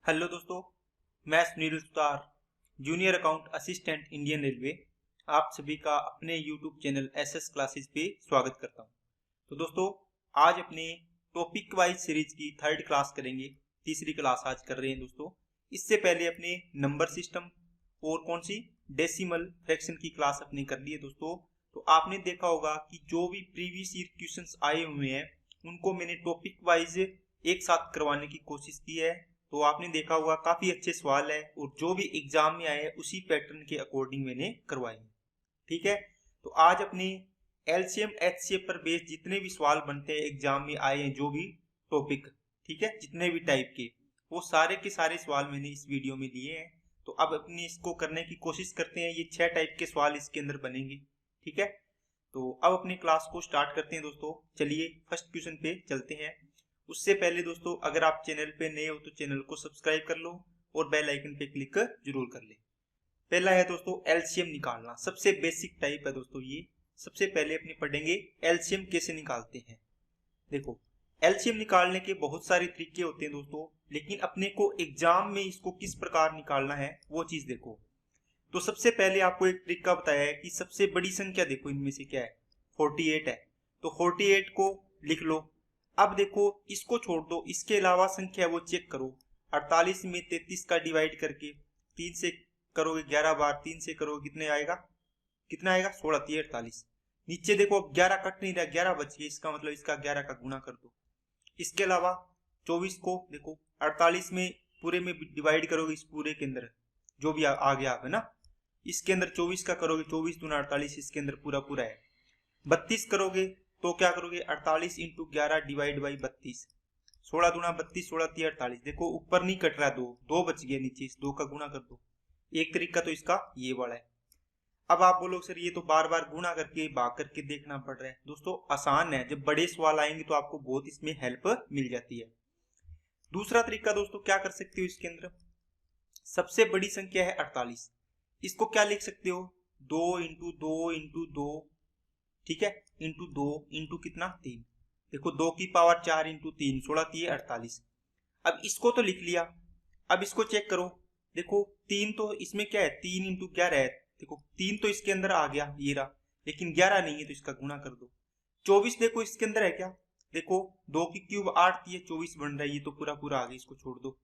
Hello दोस्तों, मैं Sunil Sutar, junior account assistant Indian railway, आप सभी का अपने यूट्यूब चैनल एसएस क्लासेस पे स्वागत करता हूं। तो दोस्तों, आज अपने टॉपिक वाइज सीरीज की थर्ड क्लास करेंगे। तीसरी क्लास आज कर रहे हैं दोस्तों। इससे पहले अपने नंबर सिस्टम और कौन सी डेसिमल फ्रैक्शन की क्लास अपने कर ली है दोस्तों। तो आपने देखा होगा कि जो भी प्रीवियस ईयर क्वेश्चंस आए हुए हैं उनको मैंने टॉपिक वाइज एक साथ करवाने की कोशिश की है। तो आपने देखा होगा काफी अच्छे सवाल है और जो भी एग्जाम में आए हैं उसी पैटर्न के अकॉर्डिंग मैंने करवाए हैं। ठीक है, तो आज अपने एलसीएम एचसीएफ पर बेस्ड जितने भी सवाल बनते हैं एग्जाम में आए हैं, जो भी टॉपिक, ठीक है, जितने भी टाइप के, वो सारे के सारे सवाल मैंने इस वीडियो में लिए हैं। तो अब अपने इसको करने की कोशिश करते हैं। ये 6 टाइप के सवाल इसके अंदर बनेंगे। ठीक है, तो अब अपनी क्लास को स्टार्ट करते हैं दोस्तों। चलिए फर्स्ट क्वेश्चन पे चलते हैं। उससे पहले दोस्तों, अगर आप चैनल पे नए हो तो चैनल को सब्सक्राइब कर लो और बेल आइकन पे क्लिक जरूर कर ले। पहला है दोस्तों एलसीएम निकालना। सबसे बेसिक टाइप है दोस्तों ये। सबसे पहले अपने पढ़ेंगे एलसीएम कैसे निकालते हैं। देखो, एलसीएम निकालने के बहुत सारे तरीके होते हैं दोस्तों, लेकिन अपने को एग्जाम में इसको किस प्रकार निकालना है वो चीज देखो। तो सबसे पहले आपको एक तरीका बताया है कि सबसे बड़ी संख्या देखो इनमें से क्या है, 48 है। तो 48 को लिख लो। अब देखो इसको छोड़ दो, इसके अलावा संख्या वो चेक करो। 48 में 33 का डिवाइड करके 3 से करोगे 11 बार, 3 से करोगे कितने आएगा, कितना आएगा 16 3 48। नीचे देखो अब 11 कट नहीं रहा, 11 बच गया, इसका मतलब इसका 11 का गुना कर दो। इसके अलावा 24 को देखो 48 में पूरे में डिवाइड करोगे, इस पूरे के अंदर जो भी आ गया है ना, इसके अंदर 24 का करोगे, 24 दूना 48, इसके अंदर पूरा पूरा है। 32 करोगे तो क्या करोगे, 48 इंटू 11 डिवाइड बाई 32, 16 दूना 32, 16 3 48। देखो ऊपर नहीं कट रहा, दो बच गया नीचे, इस 2 का गुना कर दो। एक तरीका तो इसका ये वाला है। अब आप बोलोगे सर ये तो बार बार गुणा करके भाग करके देखना पड़ रहा है। दोस्तों आसान है, जब बड़े सवाल आएंगे तो आपको बहुत इसमें हेल्प मिल जाती है। दूसरा तरीका दोस्तों क्या कर सकते हो, इसके अंदर सबसे बड़ी संख्या है 48, इसको क्या लिख सकते हो, 2 इंटू 2 इंटू 2, ठीक है, इंटू 2 इंटू कितना 3। देखो 2 की पावर 4 इंटू 3, 16 3 48। अब इसको तो लिख लिया, अब इसको चेक करो। देखो 3 तो इसमें क्या है, 3 इंटू 11 है। देखो 3 तो इसके अंदर आ गया ये रहा, लेकिन 11 नहीं है तो इसका गुना कर दो। 24 देखो इसके अंदर है क्या, देखो 2 की क्यूब 8 थी, 24 बन रहा है, ये तो पूरा पूरा आ गया, इसको छोड़ दो।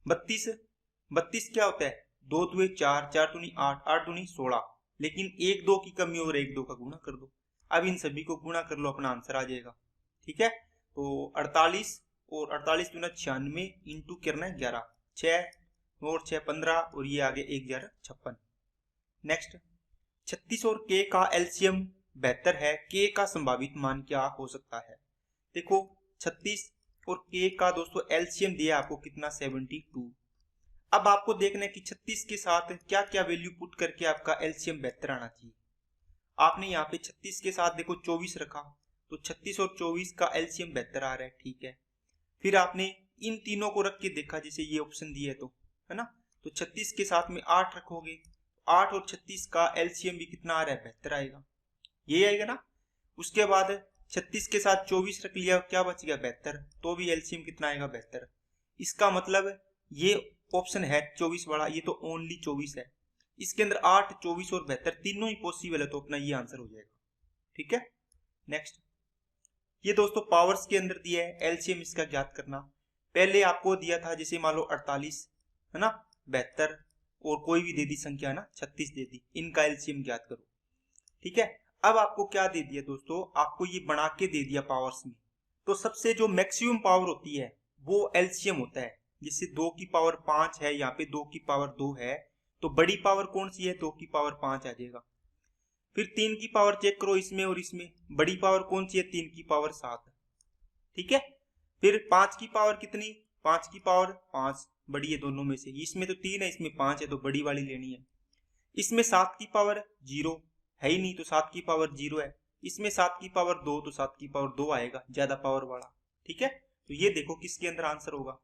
32 क्या होता है, 2 दुए 4, 4 दूनी 8, 8 दूनी 16, लेकिन 1 2 की कमी और 1 2 का गुना कर दो। अब इन सभी को गुणा कर लो, अपना आंसर आ जाएगा। ठीक है, तो 48 और 48 दूना 96 इंटू करना है 11, 6 और 6 15 और ये आगे 1 11 56। नेक्स्ट 36 और के का एलसीएम 72 है, के का संभावित मान क्या हो सकता है। देखो 36 और के का दोस्तों एलसीएम दिया आपको कितना 72। अब आपको देखना है कि 36 के साथ क्या क्या वैल्यू पुट करके आपका एलसीएम 72 आना चाहिए। आपने यहाँ पे 36 के साथ देखो 24 रखा, तो 36 और 24 का एलसीएम 72 आ रहा है। ठीक है, फिर आपने इन तीनों को रख के देखा, जैसे ये ऑप्शन दिया है तो, है ना, तो 36 के साथ में 8 रखोगे, 8 और 36 का एलसीएम भी कितना आ रहा है 72 आएगा, ये आएगा ना। उसके बाद 36 के साथ 24 रख लिया, क्या बच गया 72, तो भी एलसीएम कितना आएगा 72। इसका मतलब ये ऑप्शन है 24 वाला, ये तो ओनली 24 है। इसके अंदर 8 24 और 72 तीनों ही पॉसिबल है, तो अपना ये आंसर हो जाएगा। ठीक है, नेक्स्ट ये दोस्तों पावर्स के अंदर दिया है एलसीएम इसका ज्ञात करना। पहले आपको दिया था जैसे मान लो 48 है ना, 72 और कोई भी दे दी संख्या ना 36 दे दी, इनका एलसीएम ज्ञात करो। ठीक है, अब आपको क्या दे दिया दोस्तों, आपको ये बना के दे दिया पावर्स में। तो सबसे जो मैक्सिमम पावर होती है वो एलसीएम होता है। जैसे 2 की पावर 5 है, यहाँ पे 2 की पावर 2 है, तो बड़ी पावर कौन सी है, 2 की पावर 5 आ जाएगा। फिर 3 की पावर चेक करो इसमें और इसमें, बड़ी पावर कौन सी है, 3 की पावर 7। ठीक है, फिर 5 की पावर कितनी, 5 की पावर 5, बड़ी है दोनों में से, इसमें तो 3 है इसमें 5 है, तो बड़ी वाली लेनी है। इसमें 7 की पावर 0 है ही नहीं, तो 7 की पावर 0 है। इसमें 7 की पावर 2, तो 7 की पावर 2 आएगा, ज्यादा पावर वाला। ठीक है, तो ये देखो किसके अंदर आंसर होगा,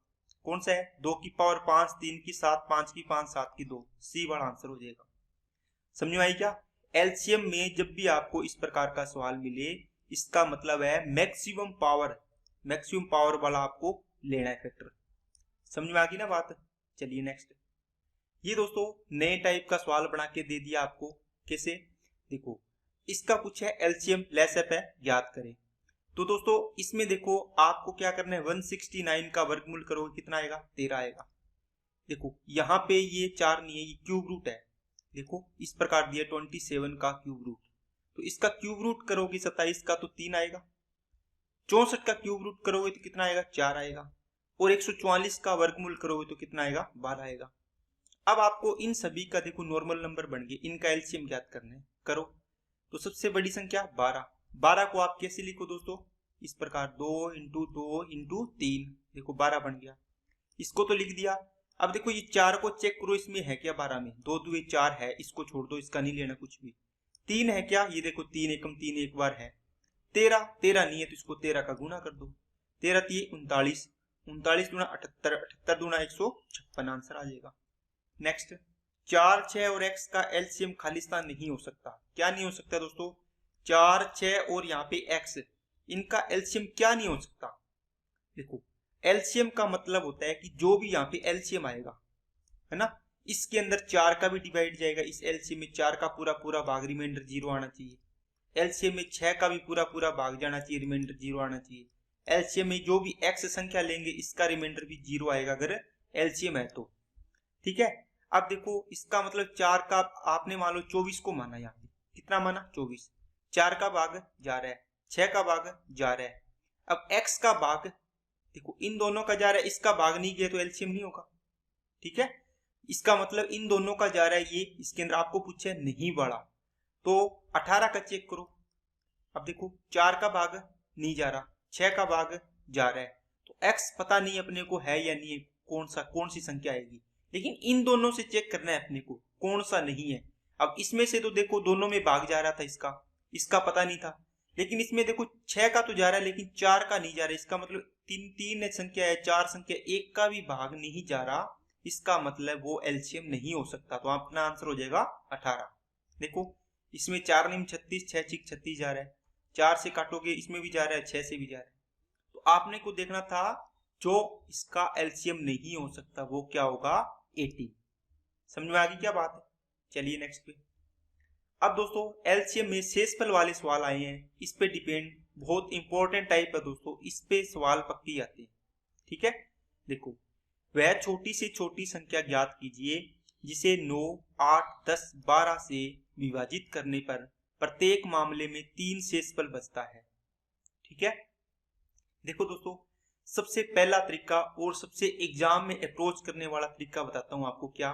कौन सा है, 2 की पावर 5, 3 की 7, 5 की 5, 7 की 2, सी वाला आंसर हो जाएगा। समझ में आई क्या। एलसीएम में जब भी आपको इस प्रकार का सवाल मिले, इसका मतलब है मैक्सिमम पावर वाला आपको लेना है फैक्टर। समझ में आ गई ना बात। चलिए नेक्स्ट। ये दोस्तों नए टाइप का सवाल बना के दे दिया आपको। कैसे? देखो, इसका कुछ है एलसीएम लेसअप है, ज्ञात करें। तो दोस्तों इसमें देखो आपको क्या करना है, 169 का वर्गमूल करोगे कितना आएगा, 13 आएगा। देखो यहाँ पे ये 4 नहीं है, ये क्यूब रूट है। देखो इस प्रकार दिया 27 का क्यूब रूट, तो इसका क्यूब रूट करोगे 27 का तो 3 आएगा। 64 का क्यूब रूट करोगे तो कितना आएगा, 4 आएगा। और 144 का वर्गमूल करोगे तो कितना आएगा, 12 आएगा। अब आपको इन सभी का देखो नॉर्मल नंबर बन गए, इनका एलसीएम ज्ञात करना है, करो। तो सबसे बड़ी संख्या 12, 12 को आप कैसे लिखो दोस्तों, इस प्रकार 2 इंटू 2 इंटू 3, देखो 12 बन गया। इसको तो लिख दिया। अब देखो ये 4 को चेक करो, इसमें है क्या 12 में, 2 2 4 है, इसको छोड़ दो, इसका नहीं लेना कुछ भी। 3 है क्या, ये देखो 3 एकम 3 एक बार है। 13 13 नहीं है तो इसको 13 का गुना कर दो, 13 3 39, 39 दूना 78, 78 दूना 156, आंसर आ जाएगा। नेक्स्ट, 4 6 और x का एलसीएम खालिस्तान नहीं हो सकता। क्या नहीं हो सकता दोस्तों, 4 6 और यहाँ पे x, इनका एलसीएम क्या नहीं हो सकता। देखो एलसीएम का मतलब होता है कि जो भी यहाँ पे एलसीएम आएगा है ना, इसके अंदर 4 का भी डिवाइड जाएगा, इस एलसीएम में 4 का पूरा पूरा भाग, रिमाइंडर 0 आना चाहिए। एलसीएम में 6 का भी पूरा पूरा भाग जाना चाहिए, रिमाइंडर 0 आना चाहिए। एलसीएम में जो भी x संख्या लेंगे इसका रिमाइंडर भी 0 आएगा अगर एलसीएम है तो, ठीक है। अब देखो इसका मतलब 4 का आपने मान लो 24 को माना, यहाँ पे कितना माना, 24, 4 का भाग जा रहा है, 6 का भाग जा रहा है। अब x का भाग देखो इन दोनों का जा रहा है, इसका भाग नहीं गया तो एलसीएम नहीं होगा, ठीक है। इसका मतलब इन दोनों का जा रहा है, ये इसके अंदर आपको पूछे नहीं बढ़ा, तो 18 का चेक करो। अब देखो 4 का भाग नहीं जा रहा, 6 का भाग जा रहा है, तो x पता नहीं अपने को है या नहीं है, कौन सी संख्या आएगी, लेकिन इन दोनों से चेक करना है अपने को कौन सा नहीं है। अब इसमें से तो देखो दोनों में भाग जा रहा था, इसका पता नहीं था, लेकिन इसमें देखो 6 का तो जा रहा है लेकिन 4 का नहीं जा रहा है, इसका मतलब तीन संख्या है, 4 संख्या, एक का भी भाग नहीं जा रहा, इसका मतलब वो एलसीएम नहीं हो सकता। तो अपना आंसर हो जाएगा 18। देखो इसमें 4 निम 36, 6 6 36 जा रहा है, 4 से काटोगे इसमें भी जा रहा है, 6 से भी जा रहा है, तो आपने को देखना था जो इसका एलसीएम नहीं हो सकता वो क्या होगा, 18। समझ में आ गई क्या बात है। चलिए नेक्स्ट पे। अब दोस्तों एलसीएम में शेषफल वाले सवाल आए हैं, इस पे डिपेंड, बहुत इंपॉर्टेंट टाइप है दोस्तों, इस पे सवाल पक्की आते हैं, ठीक है। देखो, वह छोटी से छोटी संख्या ज्ञात कीजिए जिसे 9 8 10 12 से विभाजित करने पर प्रत्येक मामले में 3 शेषफल बचता है, ठीक है। देखो दोस्तों सबसे पहला तरीका और सबसे एग्जाम में अप्रोच करने वाला तरीका बताता हूं आपको। क्या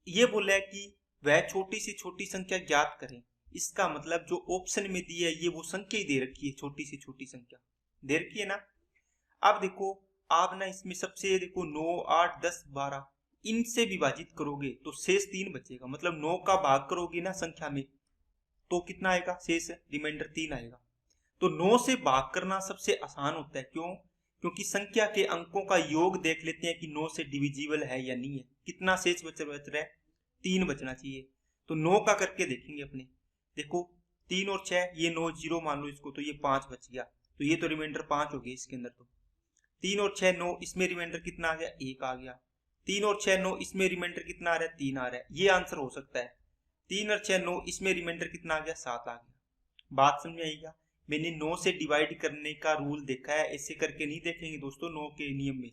ये बोला है कि वह छोटी से छोटी संख्या ज्ञात करें, इसका मतलब जो ऑप्शन में दी है ये वो संख्या ही दे रखी है, छोटी से छोटी संख्या दे रखी है ना। अब देखो आप ना इसमें सबसे देखो 9 8 10 12 इनसे विभाजित करोगे तो शेष 3 बचेगा, मतलब 9 का भाग करोगे ना संख्या में तो कितना आएगा, शेष रिमाइंडर 3 आएगा। तो 9 से भाग करना सबसे आसान होता है, क्यों, क्योंकि संख्या के अंकों का योग देख लेते हैं कि 9 से डिविजिबल है या नहीं है, कितना शेष बच रहा है, 3 बचना चाहिए। तो 9 का करके देखेंगे अपने, देखो 3 और 6, ये 9 0 मान लो इसको, तो ये 5 बच गया, तो ये तो रिमाइंडर 5 हो गया इसके अंदर। तो 3 और 6 9, इसमें रिमाइंडर कितना आ गया, 1 आ गया। 3 और 6 9, इसमें रिमाइंडर कितना आ रहा है, 3 आ रहा है, ये आंसर हो सकता है। 3 और 6 9, इसमें रिमाइंडर कितना आ गया, 7 आ गया। बात समझ आई क्या। मैंने 9 से डिवाइड करने का रूल देखा है, ऐसे करके नहीं देखेंगे दोस्तों। 9 के नियम में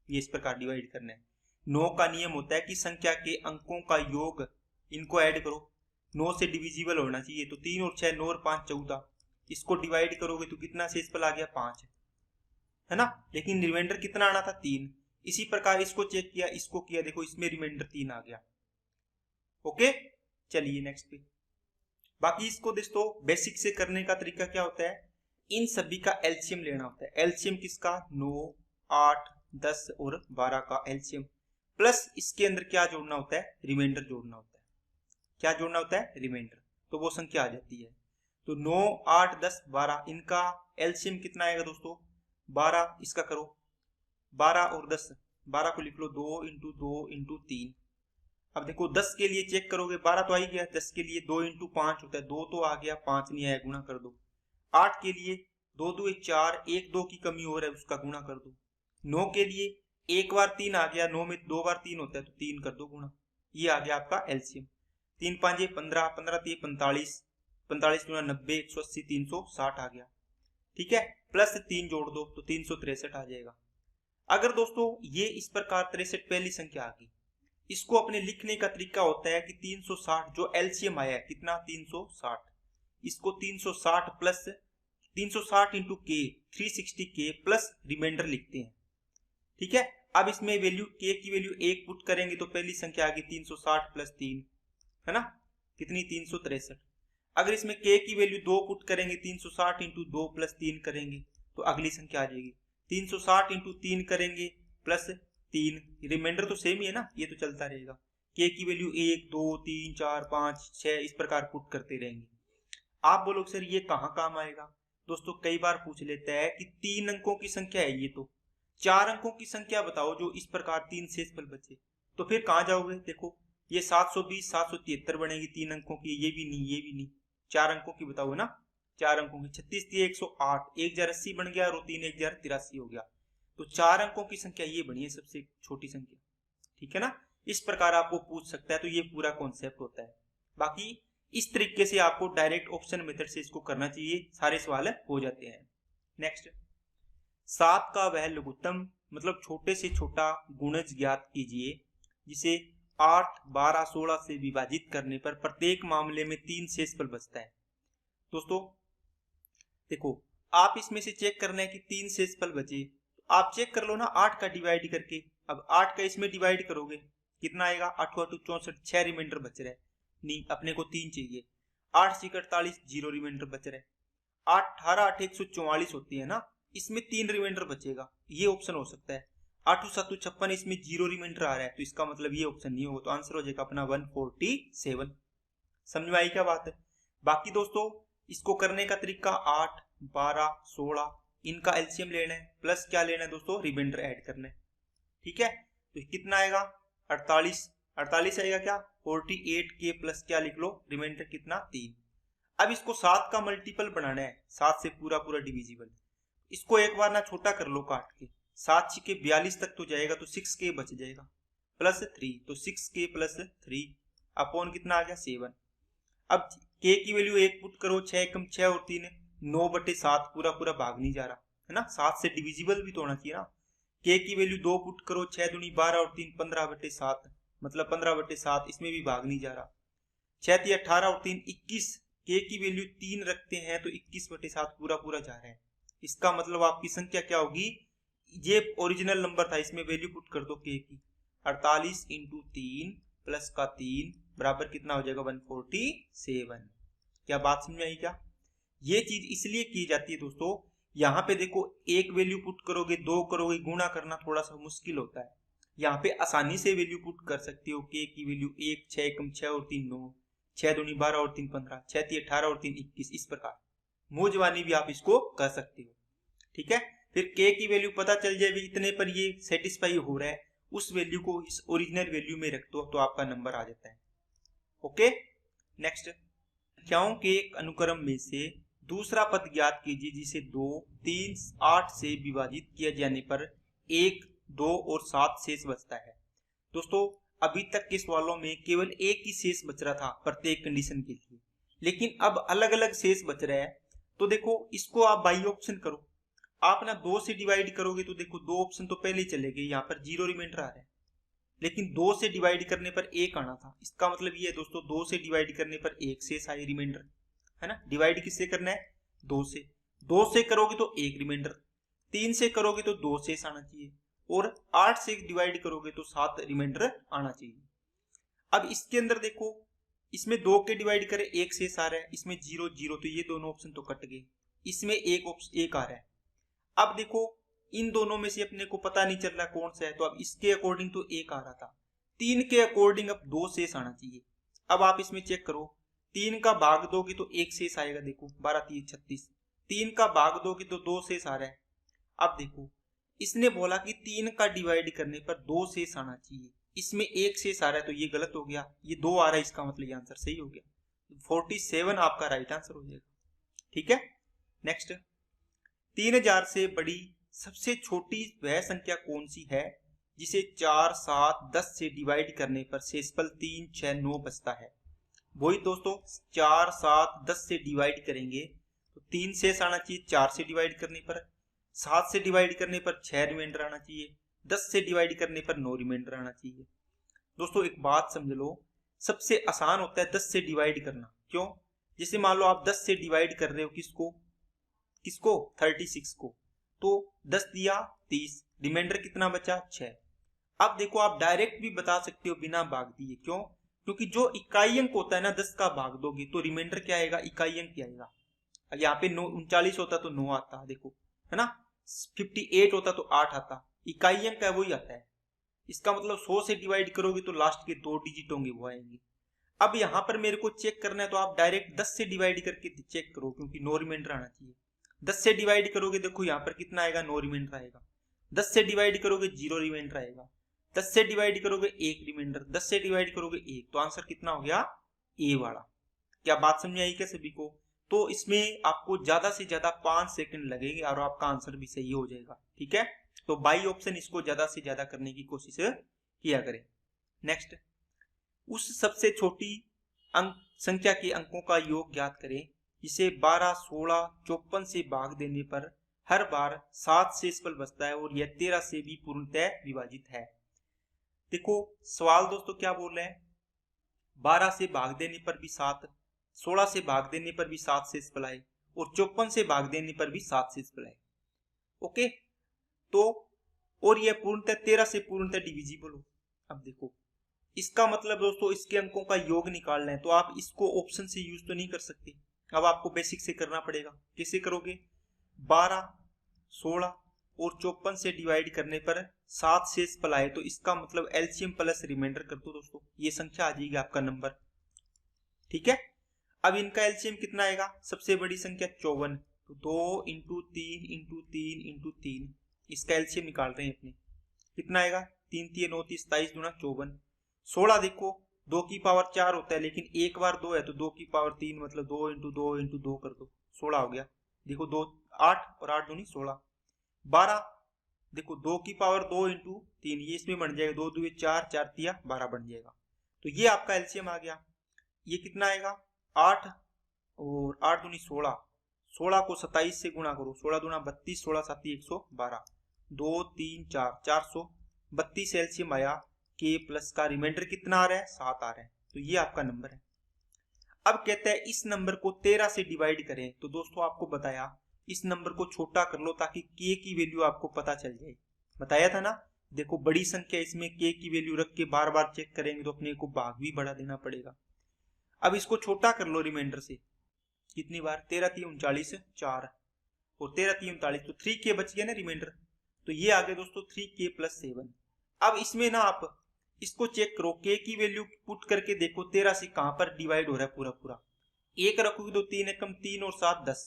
ये इस प्रकार डिवाइड करना है। 9 का नियम होता है कि संख्या के अंकों का योग, इनको ऐड करो, 9 से डिविजिबल होना चाहिए। तो 3 और 6 9 और 5 14, इसको डिवाइड करोगे तो कितना शेषफल आ गया, 5 है ना, लेकिन रिमाइंडर कितना आना था, 3। इसी प्रकार इसको चेक किया, इसको किया, देखो इसमें रिमाइंडर 3 आ गया। ओके चलिए नेक्स्ट पे। बाकी इसको दोस्तों बेसिक से करने का तरीका क्या होता है, इन सभी का एलसीएम लेना होता है। एलसीएम किसका, 9 8 10 और 12 का एलसीएम, प्लस इसके अंदर क्या जोड़ना होता है, रिमाइंडर जोड़ना होता है। क्या जोड़ना होता है, रिमाइंडर, तो वो संख्या आ जाती है। तो 9 8 10 12 इनका एलसीएम कितना आएगा दोस्तों, 12, इसका करो 12 और 10, 12 को लिख लो 2 इंटू 2 इंटू 3। अब देखो 10 के लिए चेक करोगे, 12 तो आ ही गया, 10 के लिए 2 इंटू 5 होता है, 2 तो आ गया, 5 नहीं आया, गुणा कर दो। 8 के लिए 2 2 4, 1 2 की कमी हो रहा है, उसका गुणा कर दो। 9 के लिए एक बार 3 आ गया, 9 में 2 बार 3 होता है तो 3 कर दो गुणा, ये आ गया आपका एलसीएम। 3 5 15, 15 3 45, 45 गुणा 90, 180, 360 आ गया। ठीक है, प्लस 3 जोड़ दो तो 363 आ जाएगा। अगर दोस्तों ये इस प्रकार 63 पहली संख्या आ गई, इसको अपने लिखने का तरीका होता है कि 360 जो एलसीएम आया है कितना 360, इसको 360 प्लस 360 इंटू के 360 के प्लस रिमाइंडर लिखते हैं। ठीक है, अब इसमें वैल्यू के की वैल्यू 1 पुट करेंगे तो पहली संख्या आ गई 360 प्लस 3, है ना, कितनी 363। अगर इसमें के की वैल्यू 2 पुट करेंगे 360 इंटू 2 प्लस 3 करेंगे तो अगली संख्या आ जाएगी 360 इंटू 3 करेंगे प्लस 3, रिमाइंडर तो सेम ही है ना, ये तो चलता रहेगा। के की वैल्यू 1 2 3 4 5 6 इस प्रकार पुट करते रहेंगे। आप बोलोगे सर ये कहाँ काम आएगा? दोस्तों कई बार पूछ लेता है कि 3 अंकों की संख्या है ये, तो 4 अंकों की संख्या बताओ जो इस प्रकार 3 शेषफल बचे, तो फिर कहाँ जाओगे? देखो ये 720 773 बनेगी 3 अंकों की, ये भी नहीं ये भी नहीं, 4 अंकों की बताओ ना, 4 अंकों की 36 3 108, 1080 बन गया और 3 1083 हो गया, तो 4 अंकों की संख्या ये बनी है सबसे छोटी संख्या। ठीक है ना, इस प्रकार आपको पूछ सकता है, तो ये पूरा कॉन्सेप्ट होता है। बाकी इस तरीके से आपको डायरेक्ट ऑप्शन मेथड से इसको करना चाहिए, सारे सवाल हो जाते हैं। नेक्स्ट, 7 का वह लघुत्तम मतलब छोटे से छोटा गुणज ज्ञात कीजिए जिसे 8 12 16 से विभाजित करने पर प्रत्येक मामले में 3 शेषफल बचता है। दोस्तों देखो आप इसमें से चेक करना है कि 3 शेषफल बचे, तो आप चेक कर लो ना 8 का डिवाइड करके। अब 8 का इसमें डिवाइड करोगे कितना आएगा, 8 8 64, 6 रिमाइंडर बच रहा है, नहीं अपने को 3 चाहिए, 8 6 48 0 रिमाइंडर बच रहा है, 8 18 8 144 होती है ना, इसमें 3 रिमाइंडर बचेगा, ये ऑप्शन हो सकता है। 8 7 56 इसमें 0 रिमाइंडर आ रहा है, तो इसका मतलब ये ऑप्शन नहीं होगा, तो आंसर हो जाएगा अपना 147। समझ में आई क्या बात है? बाकी दोस्तों इसको करने का तरीका 8 12 16 इनका एलसीएम लेना है, प्लस क्या लेना है दोस्तों, रिमाइंडर ऐड करना है। ठीक है, तो कितना आएगा 48 48 आएगा क्या 48 के प्लस क्या लिख लो रिमाइंडर कितना 3। अब इसको 7 का मल्टीपल बनाना है, 7 से पूरा पूरा डिविजिबल, इसको एक बार ना छोटा कर लो काट के, 7 6 42 तक तो जाएगा, तो 6 के बच जाएगा प्लस 3, तो 6 के प्लस 3 अपॉन कितना आ गया 7। अब के की वैल्यू 1 पुट करो, 6 एकम 6 और 3 9/7 पूरा पूरा भाग नहीं जा रहा है ना, 7 से डिविजिबल भी तो होना चाहिए ना। के की वैल्यू 2 पुट करो, 6 दूनी 12 और 3 15/7 मतलब 15/7, इसमें भी भाग नहीं जा रहा, 6 3 18 और 3 21, के की वैल्यू 3 रखते हैं तो 21/7 पूरा पूरा जा रहा है। इसका मतलब आपकी संख्या क्या होगी, ये ओरिजिनल नंबर था, इसमें वैल्यू पुट कर दो के की, 48 इंटू 3 प्लस का 3 बराबर कितना हो जाएगा 147। क्या बात समझ में आई क्या? ये चीज इसलिए की जाती है दोस्तों, यहाँ पे देखो एक वैल्यू पुट करोगे 2 करोगे, गुणा करना थोड़ा सा मुश्किल होता है, यहाँ पे आसानी से वैल्यू पुट कर सकते हो, के की वैल्यू 1 6 एकम 6 और 3 9, 6 दूनी 12 और 3 15, 6 3 18 और 3 21, इस प्रकार मुंह जवानी भी आप इसको कर सकते हो। ठीक है, फिर के की वैल्यू पता चल जाए भी इतने पर ये सेटिस्फाई हो रहा है, उस वैल्यू को इस ओरिजिनल वैल्यू में रख दो तो आपका नंबर आ जाता है। ओके, नेक्स्ट, संख्याओं के एक अनुक्रम में से दूसरा पद ज्ञात कीजिए जिसे 2 3 8 से विभाजित किया जाने पर 1 2 और 7 शेष बचता है। दोस्तों अभी तक के सवालों में केवल एक ही शेष बच रहा था प्रत्येक कंडीशन के लिए, लेकिन अब अलग अलग शेष बच रहा है, तो देखो इसको आप बाई ऑप्शन करो, आप ना 2 से डिवाइड करोगे तो देखो 2 ऑप्शन तो पहले ही चले गए, यहाँ पर 0 रिमाइंडर आ रहा है, लेकिन 2 से डिवाइड करने पर 1 आना था, इसका मतलब ये है दोस्तों 2 से डिवाइड करने पर 1 शेष आए रिमाइंडर, है ना। डिवाइड किससे करना है 2 से, 2 से करोगे तो 1 रिमाइंडर, 3 से करोगे तो 2 शेष आना चाहिए, और 8 से डिवाइड करोगे तो 7 रिमाइंडर आना चाहिए। अब इसके अंदर देखो इसमें 2 के डिवाइड करें 1 शेष आ रहा है, इसमें 0 0, तो ये दोनों ऑप्शन तो कट गए, इसमें एक आ रहा है। अब देखो इन दोनों में से अपने को पता नहीं चल रहा कौन सा है, तो अब इसके अकॉर्डिंग तो 1 आ रहा था, 3 के अकॉर्डिंग अब 2 शेष आना चाहिए। अब आप इसमें चेक करो, 3 का भाग दोगे तो 1 शेष आएगा, देखो 12 3 36, 3 का भाग दोगे तो 2 शेष आ रहा है। अब देखो इसने बोला कि 3 का डिवाइड करने पर 2 शेष आना चाहिए, इसमें 1 शेष आ रहा है, तो ये गलत हो गया, ये 2 आ रहा है, इसका मतलब ये आंसर सही हो गया, 47 आपका राइट आंसर हो जाएगा। ठीक है, नेक्स्ट, 3000 से बड़ी सबसे छोटी वह संख्या कौन सी है जिसे 4, 7, 10 से डिवाइड करने पर शेषफल 3, 6, 9 बचता है। वही दोस्तों 4, 7, 10 से डिवाइड करेंगे तो 3 शेष आना चाहिए, 4 से डिवाइड करने पर, 7 से डिवाइड करने पर 6 रिमाइंडर आना चाहिए, 10 से डिवाइड करने पर 9 रिमाइंडर आना चाहिए। दोस्तों एक बात समझ लो, सबसे आसान होता है 10 से डिवाइड करना। क्यों? जैसे मान लो आप 10 से डिवाइड कर रहे हो किसको 36 को, तो 10 दिया 30, रिमाइंडर कितना बचा 6। अब देखो आप डायरेक्ट भी बता सकते हो बिना भाग दिए। क्यों? क्योंकि जो इकाई अंक होता है ना 10 का भाग दोगे तो रिमाइंडर क्या आएगा, इकाई अंक क्या आएगा। यहाँ पे 39 होता तो 9 आता, देखो है ना, 58 होता तो 8 आता, इकाई अंक है वही आता है। इसका मतलब 100 से डिवाइड करोगे तो लास्ट के 2 डिजिट होंगे वो आएंगे। अब यहाँ पर मेरे को चेक करना है तो आप डायरेक्ट 10 से डिवाइड करके चेक करो, क्योंकि 9 रिमाइंडर आना चाहिए। 10 से डिवाइड करोगे, देखो यहाँ पर कितना आएगा, 9 रिमाइंडर आएगा। 10 से डिवाइड करोगे 0 रिमाइंडर आएगा। 10 से डिवाइड करोगे 1 रिमाइंडर, 10 से डिवाइड करोगे 1, तो आंसर कितना हो गया, ए वाला। क्या बात समझ आई क्या सभी को? तो इसमें आपको ज्यादा से ज्यादा 5 सेकंड लगेंगे और आपका आंसर भी सही हो जाएगा। ठीक है, तो बाई ऑप्शन इसको ज्यादा से ज्यादा करने की कोशिश किया करें। नेक्स्ट, उस सबसे छोटी अंक संख्या के अंकों का योग ज्ञात करें जिसे 12, 16, 54 से भाग देने पर हर बार 7 शेषफल बचता है और यह 13 से भी पूर्णतः विभाजित है। देखो सवाल दोस्तों क्या बोल रहे हैं, 12 से भाग देने पर भी 7, 16 से भाग देने पर भी 7 शेषफल आए और 54 से भाग देने पर भी 7 शेषफल आए। ओके, तो और यह पूर्णतः 13 से पूर्णतः डिविजिबल हो। अब देखो इसका मतलब दोस्तों इसके अंकों का योग निकालना है तो आप इसको ऑप्शन से यूज तो नहीं कर सकते। अब आपको बेसिक से करना पड़ेगा। कैसे करोगे, 12, 16 और 54 से डिवाइड करने पर 7 शेषफल आए तो इसका मतलब एलसीएम प्लस रिमाइंडर कर दो दोस्तों, ये संख्या आ जाएगी आपका नंबर। ठीक है, अब इनका एलसीएम कितना आएगा, सबसे बड़ी संख्या 54, तो 2 इंटू 3 इंटू 3 इंटू 3, इसका एलसीएम निकाल रहे हैं अपने, कितना आएगा, 3 3 9 27 दूना 54। 16 देखो 2 की पावर 4 होता है लेकिन एक बार 2 है तो 2 की पावर 3, मतलब 2 इंटू 2 इंटू 2 कर दो, 16 हो गया। देखो 2 8 और 8 दूनी 16। 12 देखो 2 की पावर 2 इंटू 3, ये इसमें बन जाएगा, 2 2 4, 4 3 12 बन जाएगा। तो ये आपका एलसीएम आ गया। ये कितना आएगा, 8 और 8 दूनी 16, 16 को 27 से गुणा करो, 16 दूना 32, 16 7 112, 2 3 4 432 एलसीएम आया। के प्लस का रिमाइंडर कितना आ रहा है, 7 आ रहा है, तो ये आपका नंबर है। अब कहते हैं इस नंबर को 13 से डिवाइड करें, तो दोस्तों आपको बताया इस नंबर को छोटा कर लो ताकि के की वैल्यू आपको पता चल जाए। बताया था ना, देखो बड़ी संख्या इसमें के की वैल्यू रख के बार बार चेक करेंगे तो अपने को भाग भी बढ़ा देना पड़ेगा। अब इसको छोटा कर लो रिमाइंडर से, कितनी बार, 13 3 39 4 और 13 3 39, तो 3k बच गया ना रिमाइंडर, तो ये आ गया दोस्तों 3k प्लस 7। अब इसमें ना आप इसको चेक करो, के की वैल्यू पुट करके देखो 13 से कहां पर डिवाइड हो रहा है, पूरा पूरा एक रखोगे तो 3 एकम 3 और 7 10,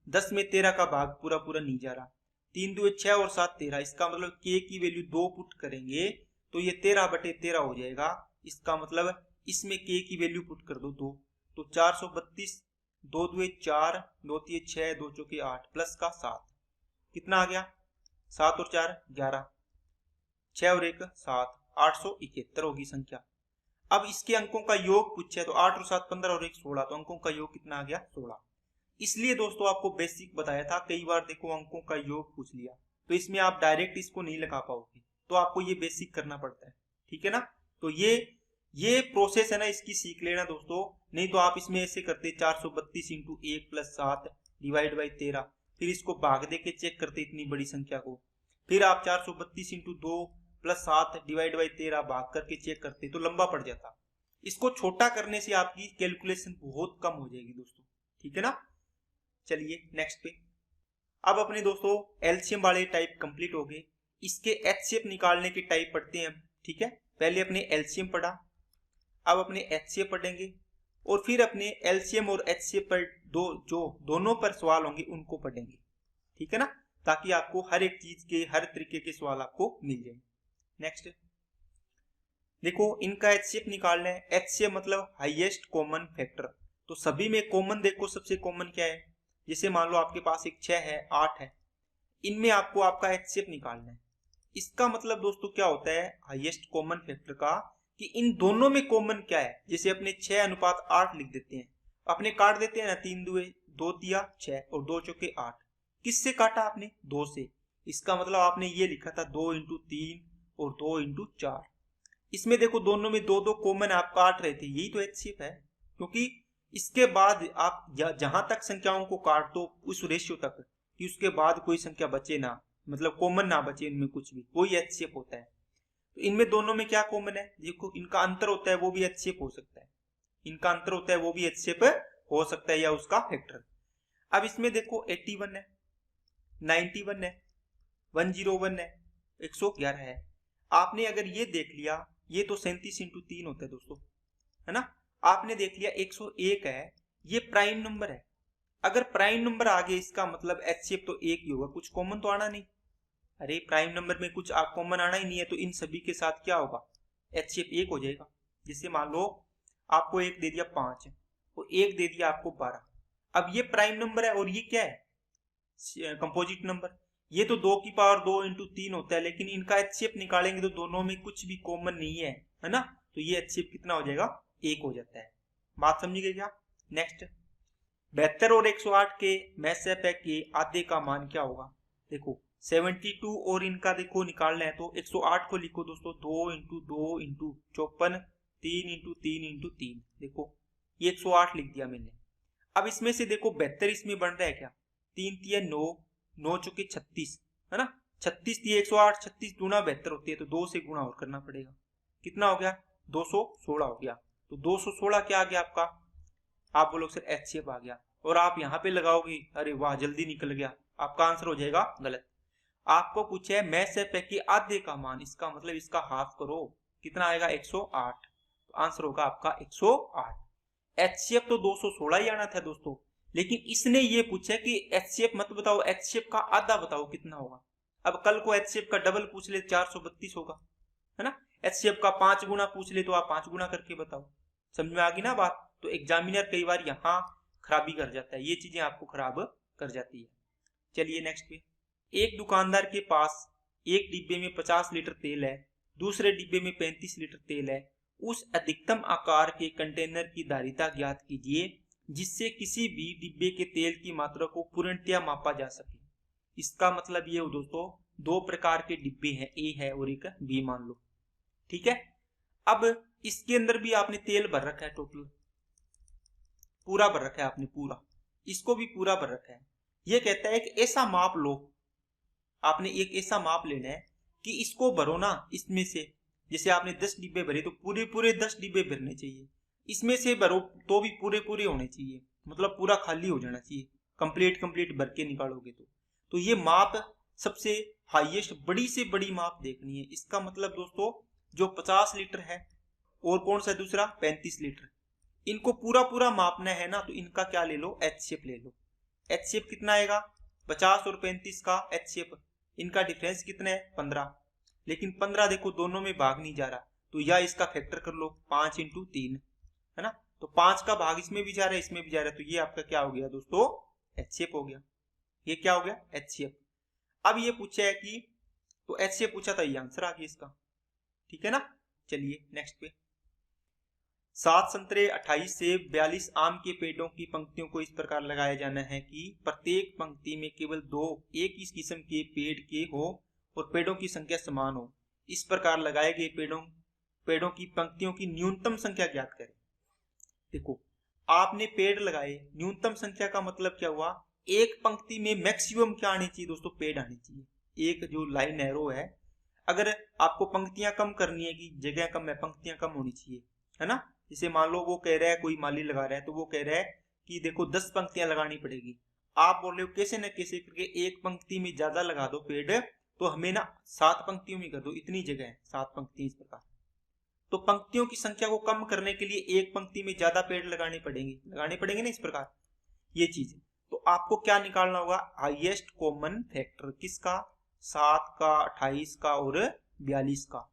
10 में 13 का भाग पूरा पूरा नहीं जा रहा, 3 2 6 और 7 13, इसका मतलब के की वैल्यू 2 पुट करेंगे तो ये 13/13 हो जाएगा। इसका मतलब इसमें के की वैल्यू पुट कर दो 2, तो 432, 2 2 4, 2 3 6, 2 4 8 प्लस का 7, कितना आ गया, 7 और 4 11, 6 और 1 7, 871 होगी संख्या। अब इसके अंकों का योग पूछा है तो 8 और 7 15 और 1 16, तो अंकों का योग कितना आ गया, 16। इसलिए दोस्तों आपको बेसिक बताया था, कई बार देखो अंकों का योग पूछ लिया तो इसमें आप डायरेक्ट इसको नहीं लगा पाओगे, तो आपको ये बेसिक करना पड़ता है। ठीक है ना, तो ये प्रोसेस है ना, इसकी सीख लेना दोस्तों, नहीं तो आप इसमें ऐसे करते 432 इंटू 1 प्लस 7 डिवाइड बाई 13, फिर इसको भाग दे के चेक करते इतनी बड़ी संख्या को, फिर आप 432 इंटू 2 प्लस 7 डिवाइड बाई 13 भाग करके चेक करते तो लंबा पड़ जाता। इसको छोटा करने से आपकी कैलकुलेशन बहुत कम हो जाएगी दोस्तों। ठीक है ना, चलिए नेक्स्ट पे। अब अपने दोस्तों एलसीएम वाले टाइप कंप्लीट हो गए, इसके एचसीएफ निकालने के टाइप पढ़ते हैं हम। ठीक है, पहले अपने एलसीएम पढ़ा, अब अपने एचसीएफ पढ़ेंगे और फिर अपने एलसीएम और एचसीएफ पर दोनों पर सवाल होंगे उनको पढ़ेंगे। ठीक है ना, ताकि आपको हर एक चीज के हर तरीके के सवाल आपको मिल जाए। नेक्स्ट देखो इनका एचसीएफ निकालना है, एचसीएफ मतलब हाईएस्ट कॉमन फैक्टर, तो सभी में कॉमन देखो सबसे कॉमन क्या है, जैसे मान लो आपके पास एक 6 है 8 है, इनमें आपको आपका एचसीएफ निकालना है। इसका मतलब दोस्तों क्या होता है हाईएस्ट कॉमन फैक्टर का, कि इन दोनों में कॉमन क्या है। जैसे अपने 6:8 लिख देते हैं, अपने काट देते हैं ना, 3 दुए 2 दिया 6 और 2 चौके 8। किससे काटा आपने? 2 से। इसका मतलब आपने ये लिखा था 2 × 3 और 2 × 4। इसमें देखो दोनों में 2 कॉमन आप काट रहे थे, यही तो एचसीएफ है। क्योंकि इसके बाद आप जहां तक संख्याओं को काट दो उस रेशियो तक कि उसके बाद कोई संख्या बचे ना, मतलब कॉमन ना बचे इनमें कुछ भी, वही एचसीएफ होता है। तो इनमें दोनों में क्या कॉमन है? देखो इनका अंतर होता है, वो भी एचसीएफ हो सकता है। इनका अंतर होता है, वो भी एचसीएफ हो सकता है, या उसका फैक्टर। अब इसमें देखो 81 है, 91 है, 101 है, 111 है। आपने अगर ये देख लिया, ये तो 37 × 3 होता है दोस्तों, है ना। आपने देख लिया 101 है, ये प्राइम नंबर है। अगर प्राइम नंबर आ गया इसका मतलब एचसीएफ तो एक ही होगा, कुछ कॉमन तो आना नहीं। अरे प्राइम नंबर में कुछ कॉमन आना ही नहीं है, तो इन सभी के साथ क्या होगा? एचसीएफ एक हो जाएगा। जैसे मान लो आपको एक दे दिया 5 और एक दे दिया आपको 12। अब ये प्राइम नंबर है और ये क्या है? Composite number. ये तो 2 की पावर 2 × 3 होता है, लेकिन इनका एचसीएफ निकालेंगे तो दोनों में कुछ भी कॉमन नहीं है ना। तो ये एचसीएफ कितना हो जाएगा? 1 हो जाता है। बात समझ गए क्या? नेक्स्ट, 72 और 108 के मैसअप के आधे का मान क्या होगा? देखो 72 और इनका देखो निकालना है, तो 108 को लिखो दोस्तों 2 × 2 × 54, 3 × 3 × 3। देखो ये 108 लिख दिया मैंने। अब इसमें से देखो 72 इसमें बन रहा है क्या? 3 × 9, 9 चौके 36, है ना। 36 दिए 108, 36 दूना 72 होती है, तो 2 से गुणा और करना पड़ेगा। कितना हो गया? 216 हो गया। तो 216 क्या आ गया आपका? आप बोलो सर एचसीएफ आ गया। और आप यहाँ पे लगाओगे, अरे वाह जल्दी निकल गया, आपका आंसर हो जाएगा गलत। आपको पूछा है मैसअप के आधे का मान, इसका मतलब इसका हाफ करो, कितना आएगा? 108। तो आंसर होगा आपका 108। एचसीएफ तो 216 ही आना था दोस्तों, लेकिन इसने ये पूछा कि एचसीएफ मत बताओ, एचसीएफ का आधा बताओ कितना होगा। अब कल को एचसीएफ का डबल पूछ ले 432 होगा, है ना। एचसीएफ का 5 गुना पूछ ले तो आप 5 गुना करके बताओ। समझ में आ गई ना बात? तो एग्जामिनर कई बार यहाँ खराबी कर जाता है, ये चीजें आपको खराब कर जाती है। चलिए नेक्स्ट पे, एक दुकानदार के पास एक डिब्बे में 50 लीटर तेल है, दूसरे डिब्बे में 35 लीटर तेल है। उस अधिकतम आकार के कंटेनर की धारिता ज्ञात कीजिए जिससे किसी भी डिब्बे के तेल की मात्रा को पूर्णतया मापा जा सके। इसका मतलब ये हो दोस्तों, 2 प्रकार के डिब्बे हैं, ए है और एक बी मान लो, ठीक है। अब इसके अंदर भी आपने तेल भर रखा है, टोटल पूरा भर रखा है आपने, पूरा, इसको भी पूरा भर रखा है। ये कहता है कि ऐसा माप लो, आपने एक ऐसा माप लेना है कि इसको भरो ना, इसमें से जैसे आपने 10 डिब्बे भरे तो पूरे पूरे 10 डिब्बे भरने चाहिए, इसमें से भरो तो भी पूरे पूरे होने चाहिए, मतलब पूरा खाली हो जाना चाहिए, कंप्लीट भर के निकालोगे तो ये माप सबसे हाईएस्ट बड़ी से बड़ी माप देखनी है। इसका मतलब दोस्तों जो 50 लीटर है और कौन सा दूसरा 35 लीटर, इनको पूरा पूरा मापना है ना, तो इनका क्या ले लो? एचसीएफ ले लो। एचसीएफ कितना आएगा? 50 और 35 का एचसीएफ, इनका डिफरेंस कितना है? 15। लेकिन 15 देखो दोनों में भाग नहीं जा रहा, तो या इसका फैक्टर कर लो 5 × 3, है ना। तो 5 का भाग इसमें भी जा रहा है, इसमें भी जा रहा है, तो ये आपका क्या हो गया दोस्तों? एचसीएफ हो गया। ये क्या हो गया? एचसीएफ। अब ये पूछा है कि, तो एचसीएफ पूछा था, ये आंसर आ गया इसका, ठीक है ना। चलिए नेक्स्ट पे, 7 संतरे, 28 सेब, 42 आम के पेड़ों की पंक्तियों को इस प्रकार लगाया जाना है कि प्रत्येक पंक्ति में केवल 2 एक ही किस्म के पेड़ के हो और पेड़ों की संख्या समान हो। इस प्रकार लगाए गए पेड़ों की पंक्तियों की न्यूनतम संख्या ज्ञात करें। देखो आपने पेड़ लगाए, न्यूनतम संख्या का मतलब क्या हुआ? एक पंक्ति में मैक्सिमम क्या आनी चाहिए दोस्तों? पेड़ आनी चाहिए। एक जो लाइन एरो है, अगर आपको पंक्तियां कम करनी है, कि जगह कम है, पंक्तियां कम होनी चाहिए, है ना। जैसे मान लो वो कह रहा है, कोई माली लगा रहा है, तो वो कह रहा है कि देखो 10 पंक्तियां लगानी पड़ेगी। आप बोल रहे हो कैसे न कैसे करके एक पंक्ति में ज्यादा लगा दो पेड़, तो हमें ना 7 पंक्तियों में कर दो, इतनी जगह है 7 पंक्ति इस प्रकार। तो पंक्तियों की संख्या को कम करने के लिए एक पंक्ति में ज्यादा पेड़ लगाने पड़ेंगे ना इस प्रकार, ये चीज। तो आपको क्या निकालना होगा? हाईएस्ट कॉमन फैक्टर किसका? 7 का, 28 का और 42 का।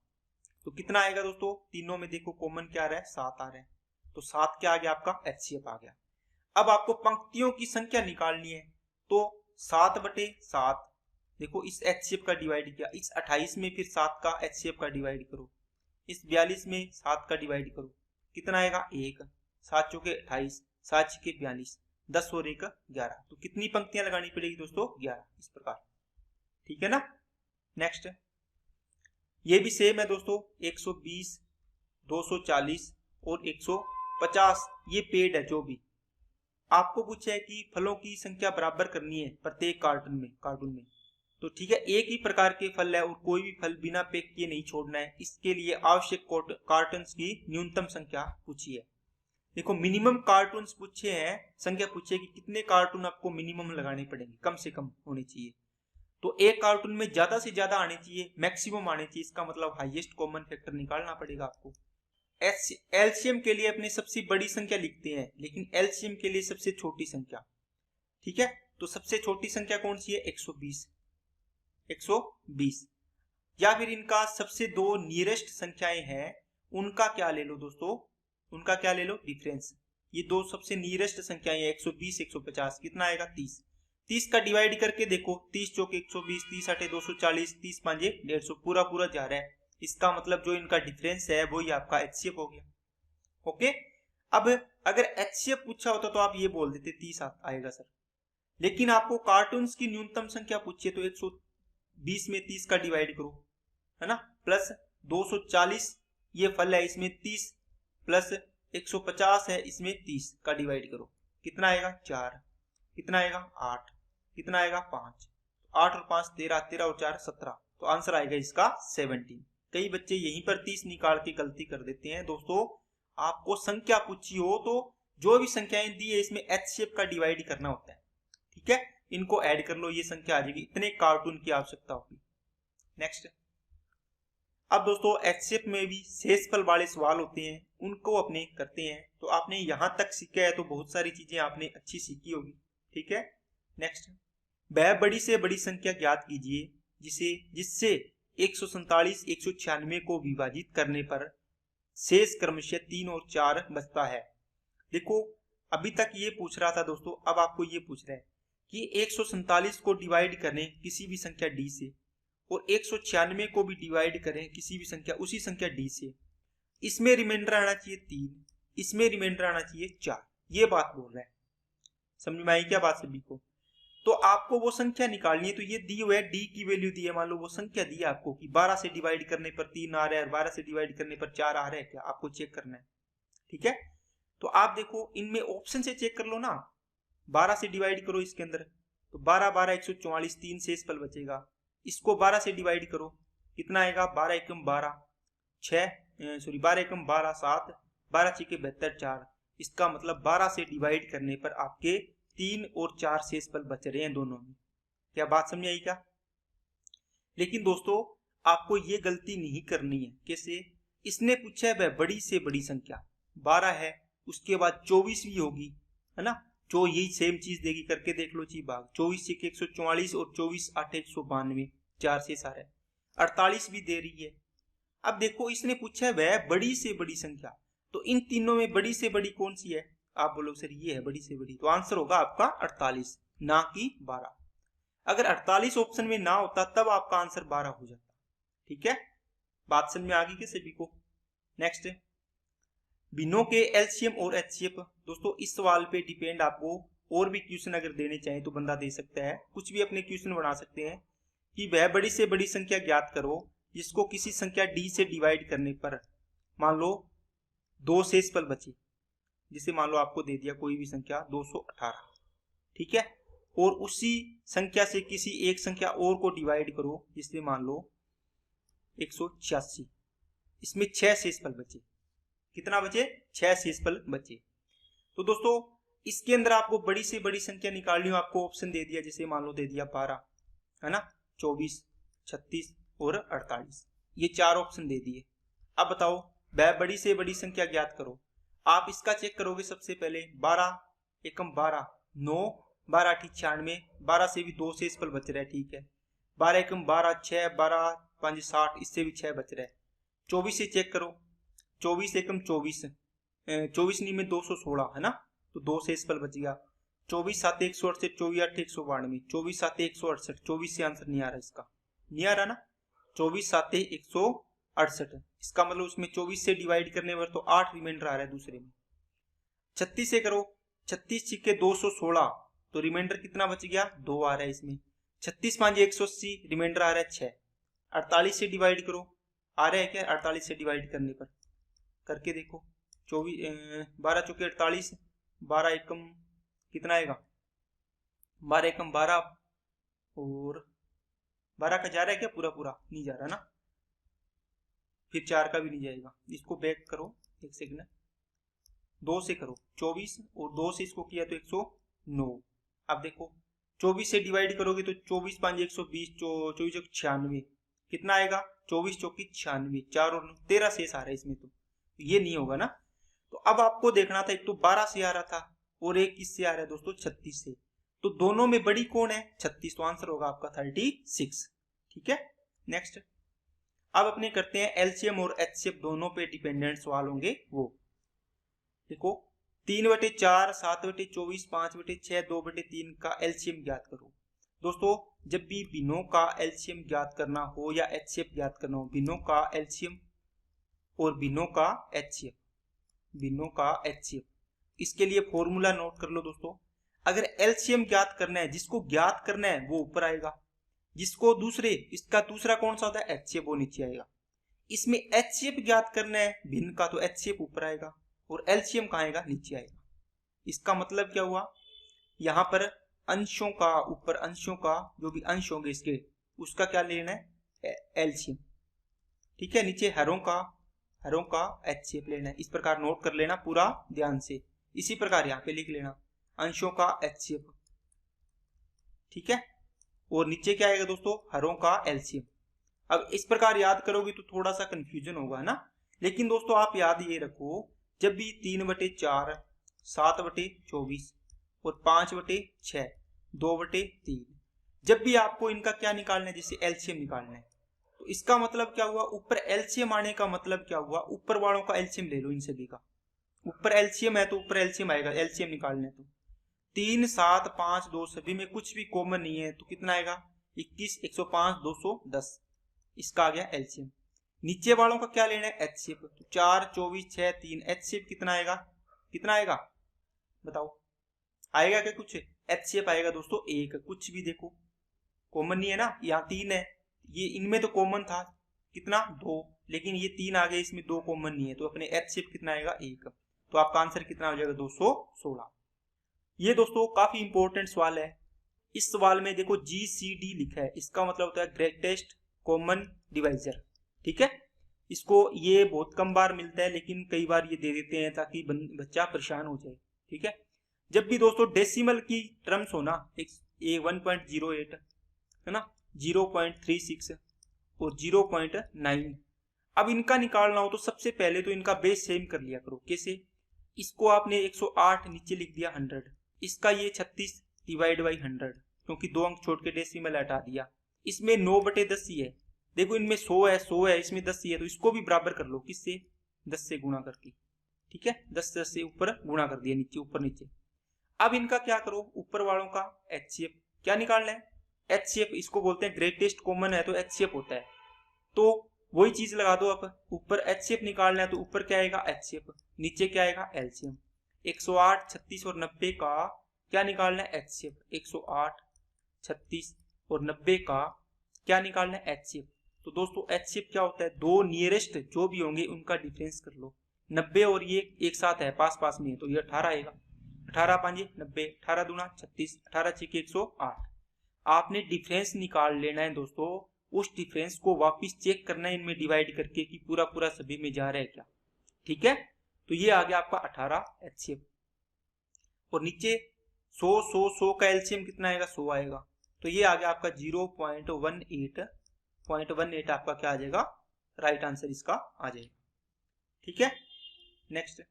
तो कितना आएगा दोस्तों? तीनों में देखो कॉमन क्या आ रहा है? 7 आ रहा है, तो 7 क्या आ गया आपका? एचसीएफ आ गया। अब आपको पंक्तियों की संख्या निकालनी है, तो 7/7, देखो इस HCF का डिवाइड किया, इस 28 में फिर 7 का HCF का डिवाइड करो, इस 42 में 7 का डिवाइड करो, कितना आएगा 1, 7 चौके 28, 7 छके 42, 10 और 1 11। तो कितनी पंक्तियां लगानी पड़ेगी दोस्तों 11, इस प्रकार। ठीक है ना। नेक्स्ट ये भी सेम है दोस्तों, 120, 240 और 150 ये पेड है। जो भी आपको पूछा है कि फलों की संख्या बराबर करनी है प्रत्येक कार्टून में, तो ठीक है, एक ही प्रकार के फल है और कोई भी फल बिना पैक किए नहीं छोड़ना है। इसके लिए आवश्यक कार्टन्स की न्यूनतम संख्या पूछी है। देखो मिनिमम कार्टून्स पूछे हैं, संख्या पूछी है कि कितने कार्टून आपको मिनिमम लगाने पड़ेंगे, कम से कम होने चाहिए। तो एक कार्टून में ज्यादा से ज्यादा आने चाहिए, मैक्सिमम आने चाहिए, इसका मतलब हाईएस्ट कॉमन फैक्टर निकालना पड़ेगा आपको। एलसीएम के लिए अपनी सबसे बड़ी संख्या लिखते हैं, लेकिन एलसीएम के लिए सबसे छोटी संख्या। ठीक है, तो सबसे छोटी संख्या कौन सी है 120, 120। या फिर इनका सबसे दो नियरेस्ट संख्याएं हैं, उनका क्या ले लो दोस्तों, उनका क्या ले लो डिफरेंस। ये दो सबसे नियरेस्ट संख्याएं 120, 150, कितना आएगा 30। 30 का डिवाइड करके देखो, 30 चौके 120, 30 आठे 240, 30 पांजे 150, पूरा पूरा जा रहा है। इसका मतलब जो इनका डिफरेंस है वो ही आपका HCF हो गया। ओके, अब अगर HCF पूछा होता तो आप ये बोल देते 30 आएगा सर, लेकिन आपको कार्टून्स की न्यूनतम संख्या पूछिए तो 120 में 30 का डिवाइड करो, है ना, प्लस 240 ये फल है इसमें 30, प्लस 150 है इसमें 30 का डिवाइड करो, कितना आएगा 4, कितना आएगा 8, कितना आएगा 5, 8 और 5 13, 13 और 4 17, तो आंसर आएगा इसका 17। कई बच्चे यहीं पर 30 निकाल के गलती कर देते हैं। दोस्तों आपको संख्या पूछी हो तो जो भी संख्याएं दी है इसमें HCF का डिवाइड करना होता है। ठीक है, इनको ऐड कर लो, ये संख्या आ जाएगी, इतने कार्टून की आवश्यकता होगी। नेक्स्ट, अब दोस्तों HCF में भी शेषफल वाले सवाल होते हैं, उनको अपने करते हैं। तो आपने यहां तक सीखा है तो बहुत सारी चीजें आपने अच्छी सीखी होगी। ठीक है, नेक्स्ट, वह बड़ी से बड़ी संख्या ज्ञात कीजिए जिससे 147, 196 को विभाजित करने पर शेष क्रमशः 3 और 4 बचता है। देखो अभी तक ये पूछ रहा था दोस्तों, अब आपको ये पूछ रहा है कि 147 को डिवाइड करें किसी भी संख्या D से और 196 को भी डिवाइड करें किसी भी संख्या उसी संख्या D से, इसमें रिमाइंडर आना चाहिए 3, इसमें रिमाइंडर आना चाहिए 4, ये बात बोल रहा है। समझ में आई क्या बात सभी को। तो आपको वो संख्या निकालनी है, तो ये दी हुआ है D की वैल्यू दी है, मान लो वो संख्या दी है आपको कि 12 से डिवाइड करने पर 3 आ रहा है और 12 से डिवाइड करने पर 4 आ रहा है, क्या आपको चेक करना है। ठीक है, तो आप देखो इनमें ऑप्शन से चेक कर लो ना, 12 से डिवाइड करो इसके अंदर, तो 12 12 144, 3 शेषफल बचेगा। इसको 12 से डिवाइड करो, कितना आएगा 12 एकम 12, 12 एकम 12 7, 12 छके 72 4। इसका मतलब 12 से डिवाइड करने पर आपके 3 और 4 शेषफल बच रहे हैं दोनों में। क्या बात समझ आई क्या। लेकिन दोस्तों आपको ये गलती नहीं करनी है। कैसे, इसने पूछा है वह बड़ी से बड़ी संख्या 12 है, उसके बाद 24 भी होगी, है ना, जो यही सेम चीज देगी, करके देख लो जी भाग, 24 से 144 और 24 8 192, 4 से सारे 48 भी दे रही है। अब देखो इसने पूछा है वह बड़ी से बड़ी संख्या, तो इन तीनों में बड़ी से बड़ी कौन सी है, आप बोलो सर ये है बड़ी से बड़ी, तो आंसर होगा आपका 48 ना कि 12। अगर 48 ऑप्शन में ना होता तब आपका आंसर 12 हो जाता। ठीक है, बात समझ में आ गई क्या सभी को। नेक्स्ट, भिन्नों के एलसीएम और एचसीएफ। दोस्तों इस सवाल पे डिपेंड, आपको और भी क्वेश्चन अगर देने चाहे तो बंदा दे सकता है, कुछ भी अपने क्वेश्चन बना सकते हैं कि वह बड़ी से बड़ी संख्या ज्ञात करो जिसको किसी संख्या डी से डिवाइड करने पर मान लो 2 शेषफल बचे, जिसे मान लो आपको दे दिया कोई भी संख्या 218, ठीक है, और उसी संख्या से किसी एक संख्या और को डिवाइड करो जिससे मान लो 186, इसमें 6 शेषफल बचे, कितना बचे 6 शेषफल बचे। तो दोस्तों इसके अंदर आपको बड़ी से बड़ी संख्या निकालनी हो, आपको ऑप्शन दे दिया, जैसे मान लो दे दिया 12, है ना, 24, 36 और 48, ये 4 ऑप्शन दे दिए। अब बताओ वह बड़ी से बड़ी संख्या ज्ञात करो। आप इसका चेक करोगे सबसे पहले 12 एकम 12 9, 12 8 96, 12 से भी 2 शेषफल बच रहा है, ठीक है, 12 एकम 12 6, 12 5 60, इससे भी 6 बच रहा है। 24 से चेक करो, 24 एकम 24, 24 नहीं में 216, है ना, तो 2 शेषफल बच गया। 24 7 168, 24 8 192, 24 7 168, 24 से आंसर नहीं आ रहा, इसका नहीं आ रहा ना, 24 7 168, इसका मतलब उसमें 24 से डिवाइड करने पर तो 8 रिमाइंडर आ रहा है दूसरे में। 36 से करो, 36 छिक्के 216, तो रिमाइंडर कितना बच गया, 2 आ रहा है इसमें। 36 5 180, रिमाइंडर आ रहा है 6। 48 से डिवाइड करो, आ रहा है क्या, 48 से डिवाइड करने पर करके देखो, 12 चौके 48, 12 एकम कितना आएगा, 12 एकम 12, और 12 का जा रहा है क्या, पूरा पूरा नहीं जा रहा ना, फिर 4 का भी नहीं जाएगा, इसको बैक करो एक सेकंड, 2 से करो 24, और 2 से इसको किया तो 109। अब देखो 24 से डिवाइड करोगे तो 24 5 120, 24 96, कितना आएगा, 24 चौकी 96, 4 और 13 शेष आ रहा है इसमें, तो ये नहीं होगा ना। तो अब आपको देखना था, एक तो 12 से आ रहा था और एक किससे आ रहा है दोस्तों, 36 से, तो दोनों में बड़ी कौन है, 36, तो आंसर होगा आपका 36। ठीक है, नेक्स्ट। अब अपने करते हैं एलसीएम और एचसीएफ दोनों पे डिपेंडेंट सवाल होंगे वो। देखो 3/4, 7/24, 5/6, 2/3 का एलसीएम ज्ञात करो। दोस्तों जब भी भिन्नों का एलसीएम ज्ञात करना हो या एचसीएफ ज्ञात करना हो, भिन्नों का एलसीएम और भिन्नों का एचसीएफ, भिन्नों का एचसीएफ, इसके लिए फॉर्मूला नोट कर लो दोस्तों। अगर एलसीएम ज्ञात करना है, जिसको ज्ञात करना है वो ऊपर आएगा, जिसको दूसरे, इसका दूसरा कौन सा होता है, एचसीएफ, वो नीचे आएगा। इसमें एचसीएफ ज्ञात करना है भिन्न का, तो एचसीएफ ऊपर आएगा और एलसीएम कहाँ आएगा, नीचे आएगा। इसका मतलब क्या हुआ, यहाँ पर अंशों का, ऊपर अंशों का जो भी अंश होंगे इसके, उसका क्या लेना है, एलसीएम। ठीक है, नीचे हरों का एचसीएफ लेना है। इस प्रकार नोट कर लेना पूरा ध्यान से। इसी प्रकार यहाँ पे लिख लेना अंशों का एचसीएफ। ठीक है, और नीचे क्या आएगा दोस्तों, हरों का एलसीएम। अब इस प्रकार याद करोगे तो थोड़ा सा कंफ्यूजन होगा ना, लेकिन दोस्तों आप याद ये रखो, जब भी 3/4, 7/24 और 5/6, 2/3, जब भी आपको इनका क्या निकालना है, जैसे एलसीएम निकालना है, तो इसका मतलब क्या हुआ, ऊपर एलसीएम आने का मतलब क्या हुआ, ऊपर वालों का एलसीएम ले लो इन सभी का। ऊपर एलसीएम है तो ऊपर एलसीएम आएगा, एलसीएम निकालना है तो 3 7 5 2 सभी में कुछ भी कॉमन नहीं है, तो कितना आएगा, 21 105 210, इसका आ गया एलसीएम। नीचे वालों का क्या लेना है, एचसीएफ, तो 4 24 6 3, एचसीएफ कितना आएगा, कितना आएगा बताओ, आएगा क्या कुछ, एचसीएफ आएगा दोस्तों 1, कुछ भी देखो कॉमन नहीं है ना, यहाँ 3 है, ये इनमें तो कॉमन था कितना 2, लेकिन ये 3 आ गए, इसमें 2 कॉमन नहीं है, तो अपने एचसीएफ कितना आएगा 1, तो आपका आंसर कितना हो जाएगा 216। ये दोस्तों काफी इंपॉर्टेंट सवाल है। इस सवाल में देखो GCD लिखा है, इसका मतलब होता है ग्रेटेस्ट कॉमन डिवाइजर। ठीक है, इसको ये बहुत कम बार मिलता है, लेकिन कई बार ये दे देते हैं ताकि बच्चा परेशान हो जाए। ठीक है, जब भी दोस्तों डेसिमल की टर्म्स हो ना, 1.08 है ना, 0.36 और 0.9, अब इनका निकालना हो तो सबसे पहले तो इनका बेस सेम कर लिया करो। कैसे, इसको आपने 108 नीचे लिख दिया 100, इसका ये 36 डिवाइड बाई 100, क्योंकि 2 अंक छोड़ के डेसिमल हटा दिया। इसमें 9/10 ही है, देखो इनमें 100 है, 100 है, इसमें 10 ही है, तो इसको भी बराबर कर लो, किससे, 10 से गुणा करके। ठीक है, 10 से ऊपर गुणा कर दिया, नीचे ऊपर नीचे। अब इनका क्या करो, ऊपर वालों का एचसीएफ क्या निकालना है, एचसीएफ, इसको बोलते हैं ग्रेटेस्ट कॉमन है तो एचसीएफ होता है, तो वही चीज लगा दो। अब ऊपर एचसीएफ निकालना है तो ऊपर क्या आएगा, एचसीएफ, नीचे क्या आएगा, एलसीएम। 108 36 और 90 का क्या निकालना है, एचसीएफ, 108 36 और 90 का क्या निकालना है, एचसीएफ। तो दोस्तों एचसीएफ क्या होता है, दो नियरेस्ट जो भी होंगे उनका डिफरेंस कर लो। 90 और ये एक साथ है, पास पास में है, तो ये 18 आएगा, 18 5 90, 18 दूना 36, 18 6 108। आपने डिफरेंस निकाल लेना है दोस्तों, उस डिफरेंस को वापस चेक करना है इनमें डिवाइड करके कि पूरा पूरा सभी में जा रहा है क्या। ठीक है, तो ये आ गया आपका 18 एचसीएफ, और नीचे 100 का एलसीएम कितना आएगा, 100 आएगा, तो ये आ गया आपका 0.18 आपका क्या आ जाएगा, राइट आंसर इसका आ जाएगा। ठीक है, नेक्स्ट।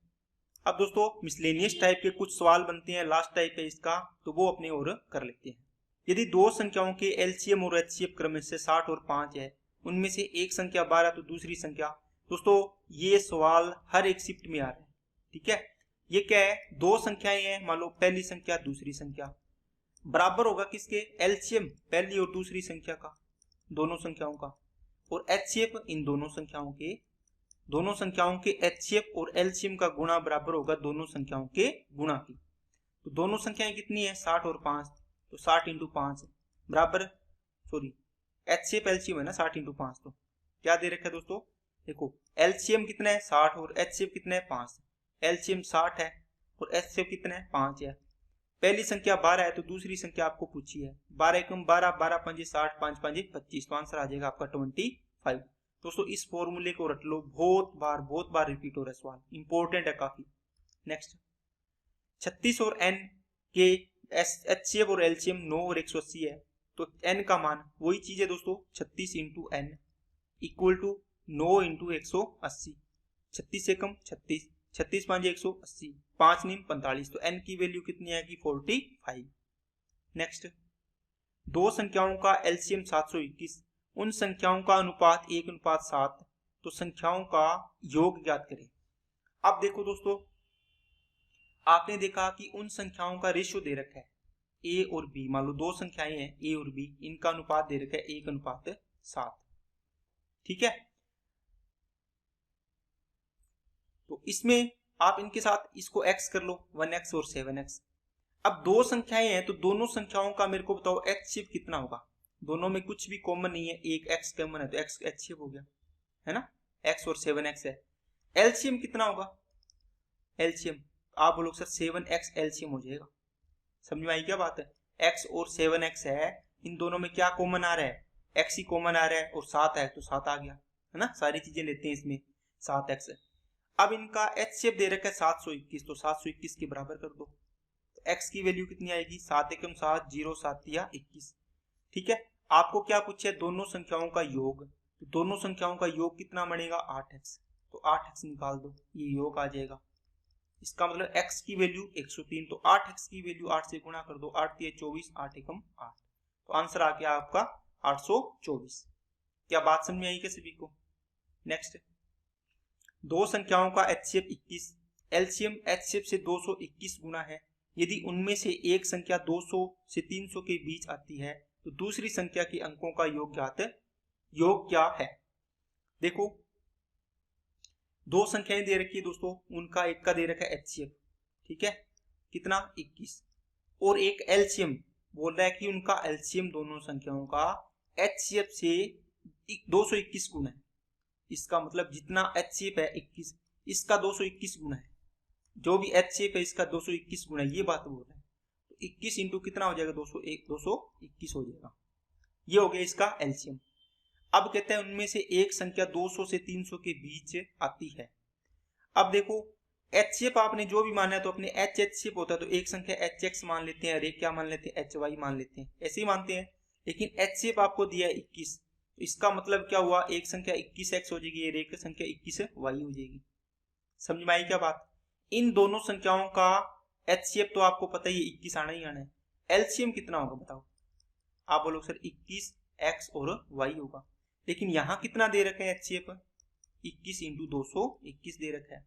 अब दोस्तों मिसलेनियस टाइप के कुछ सवाल बनते हैं, लास्ट टाइप है इसका, तो वो अपने और कर लेते हैं। यदि दो संख्याओं के एलसीएम और एचसीएफ क्रम से 60 और 5 है, उनमें से एक संख्या 12 तो दूसरी संख्या, दोस्तों ये सवाल हर एक शिफ्ट में आ रहा है। ठीक है, ये क्या है, दो संख्याएं हैं, मान लो पहली संख्या दूसरी संख्या, बराबर होगा किसके, एलसीएम पहली और दूसरी संख्या का, दोनों संख्याओं का, और एचसीएफ इन दोनों संख्याओं के एचसीएफ और एलसीएम का गुणा बराबर होगा दोनों संख्याओं के गुणा की। तो दोनों संख्याएं कितनी है, 60 और 5, तो 60 इंटू 5 बराबर, सॉरी एचसीएफ एलसीएम है ना 60 इंटू 5, तो क्या दे रखा है दोस्तों, देखो एलसीएम कितना है 60 और एचसीएफ कितना है 5, एलसीएम 60 है और एचसीएफ कितना है 5 है। पहली संख्या 12 है तो दूसरी संख्या आपको पूछी है 12 एकम 12, 12 पंजे 60, 5 पंजे 25, तो आंसर आ जाएगा आपका 25। दोस्तोों इस फॉर्मूले को रट लो, बहुत बार रिपीट हो रहा है सवाल, इंपॉर्टेंट है काफी। नेक्स्ट 36 और n के एचसीएफ और एलसीएम 9 और 180 है, तो n का मान वही चीज है दोस्तों, 36 into n equal to 9 into 180, 36 एकम 36, 36 पांच 180, 5 नीम 45, तो n की वैल्यू कितनी आएगी 45। नेक्स्ट दो संख्याओं का एलसीएम 721, उन संख्याओं का अनुपात 1:7, तो संख्याओं का योग ज्ञात करें। अब देखो दोस्तों, आपने देखा कि उन संख्याओं का रेशियो दे रखा है a और b, मान लो दो संख्याएं हैं a और b, इनका अनुपात दे रखा है 1:7, ठीक है। तो इसमें आप इनके साथ इसको x कर लो, 1x और 7x। अब दो संख्याएं हैं तो दोनों संख्याओं का मेरे को बताओ एचसीएफ कितना होगा, दोनों में कुछ भी कॉमन नहीं है, एक x कॉमन है तो x एचसीएफ हो गया, है ना, x और 7x है। एलसीएम कितना होगा, एलसीएम आप बोलो सर 7x एलसीएम हो जाएगा, समझ में आई क्या बात है, x और 7x है, इन दोनों में क्या कॉमन आ रहा है, x ही कॉमन आ रहा है और 7 है तो 7 आ गया, है ना, सारी चीजें लेते हैं इसमें 7x है। अब इनका एचसीएफ दे रखा है 721, तो 721 के बराबर कर दो, तो x की वैल्यू कितनी आएगी, 7 एकम 7, 0 7 या 21, ठीक है। आपको क्या पूछे, दोनों संख्याओं का योग, तो दोनों संख्याओं का योग कितना बनेगा 8x, तो 8x निकाल दो, ये योग आ जाएगा, इसका मतलब x की वैल्यू 103, तो 8x की वैल्यू 8 से गुणा कर दो, 8 3 24, 8 एकम 8, तो आंसर आ गया आपका 824। क्या बात समझ में आई क्या सभी को। नेक्स्ट दो संख्याओं का एचसीएफ 21, एलसीएम एचसीएफ से 221 गुना है, यदि उनमें से एक संख्या 200 से 300 के बीच आती है तो दूसरी संख्या के अंकों का योग क्या है। देखो दो संख्याएं दे रखी है दोस्तों, उनका एक का दे रखा है एचसीएफ, ठीक है, कितना 21, और एक एलसीएम बोल रहा है कि उनका एलसीएम दोनों संख्याओं का एचसीएफ से 221 गुना है, इसका मतलब जितना एचसीएफ है 21, इसका 221 गुना है, जो भी एचसीएफ है इसका 221 गुना है, ये बात बोल रहा है, तो 21 इंटू कितना हो जाएगा 221 हो जाएगा, ये हो गया इसका एलसीएम। अब कहते हैं उनमें से एक संख्या 200 से 300 के बीच आती है। अब देखो एचसीएफ आपने जो भी माना है तो अपने एचसीएफ होता है तो एक संख्या एचएक्स मान लेते हैं और एक क्या मान लेते हैं एचवाई मान लेते हैं, ऐसे ही मानते हैं, लेकिन एचसीएफ आपको दिया है 21, तो इसका मतलब क्या हुआ, एक संख्या 21x हो जाएगी और एक संख्या 21y हो जाएगी, समझ में आई क्या बात। इन दोनों संख्याओं का एचसीएफ तो आपको पता ही है 21 आना ही आना है, एलसीएम कितना होगा बताओ, आप बोलो सर 21x और y होगा, लेकिन यहां कितना दे रखा है एचसीएफ 21 इंटू 221 दे रखा है,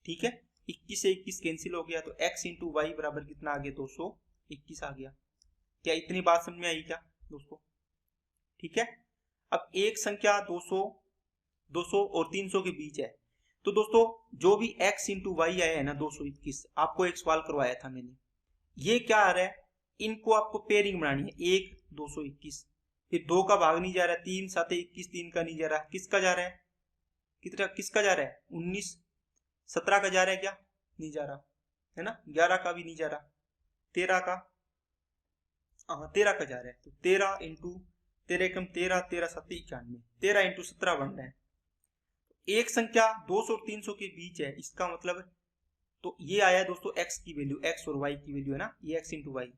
ठीक है, 21 से 21 कैंसिल हो गया तो x इंटू वाई बराबर कितना आ गया 221 आ गया। क्या इतनी बात समझ में आई क्या दोस्तों, ठीक है। अब एक संख्या 200 और 300 के बीच है, तो दोस्तों जो भी x इंटू वाई आया है ना 221, आपको एक सवाल करवाया था मैंने, ये क्या आ रहा है, इनको आपको पेयरिंग बनानी है, 1 221, फिर 2 का भाग नहीं जा रहा है, 3 7 21, 3 का नहीं जा रहा, किसका जा रहा है, किसका जा रहा है 19, 17 का जा रहा है क्या, नहीं जा रहा है ना, 11 का भी नहीं जा रहा, 13 का, हाँ 13 का जा रहा है, तो 13 इंटू 13 एकम 13, 13 7 91, 13 इंटू 17 बन रहा है। एक संख्या 200 और 300 के बीच है, इसका मतलब तो ये आया दोस्तों x की वैल्यू, x और y की वैल्यू है ना, ये x इंटू वाई,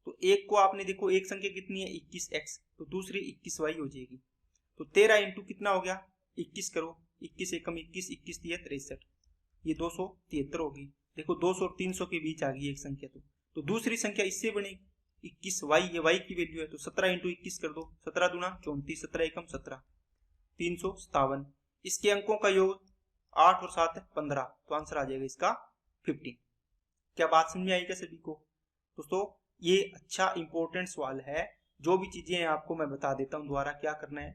तो एक को आपने देखो एक संख्या कितनी है 21x, तो दूसरी 21y हो जाएगी, तो 13 इंटू कितना हो गया 21 करो, 21 एकम 21, 21 3 63, ये 273 होगी। देखो 200 और 300 के बीच आ गई एक संख्या, तो दूसरी संख्या इससे बनेगी 21y, ये y की वैल्यू है, तो 17 इंटू 21 कर दो, 17 दूना 34, 17 एकम 17, 357, इसके अंकों का योग 8 और 7 15, तो आंसर आ जाएगा इसका 15। क्या बात समझ में आई क्या सभी को? दोस्तों ये अच्छा इंपॉर्टेंट सवाल है। जो भी चीजें हैं आपको मैं बता देता हूँ दोबारा क्या करना है।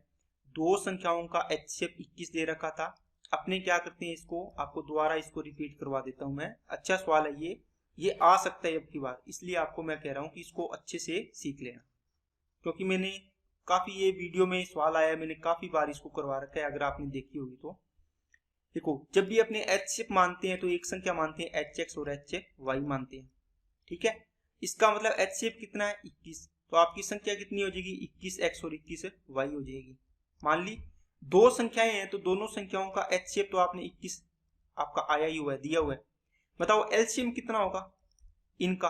दो संख्याओं का HCF 21 दे रखा था, अपने क्या करते हैं इसको, आपको दोबारा इसको रिपीट करवा देता हूँ मैं। अच्छा सवाल है ये आ सकता है अब की बार, इसलिए आपको मैं कह रहा हूँ कि इसको अच्छे से सीख लेना, क्योंकि मैंने काफी ये वीडियो में सवाल आया, मैंने काफी बार इसको करवा रखा है, अगर आपने देखी होगी तो। देखो जब भी अपने HCF मानते हैं तो एक संख्या मानते हैं HX और HY मानते हैं, ठीक है। इसका मतलब HCF कितना है 21, तो आपकी संख्या कितनी हो जाएगी 21x और 21y हो जाएगी। मान ली दो संख्याएं हैं तो दोनों संख्याओं का HCF तो आपने 21 आपका आया ही हुआ है, दिया हुआ है। बताओ LCM कितना होगा इनका?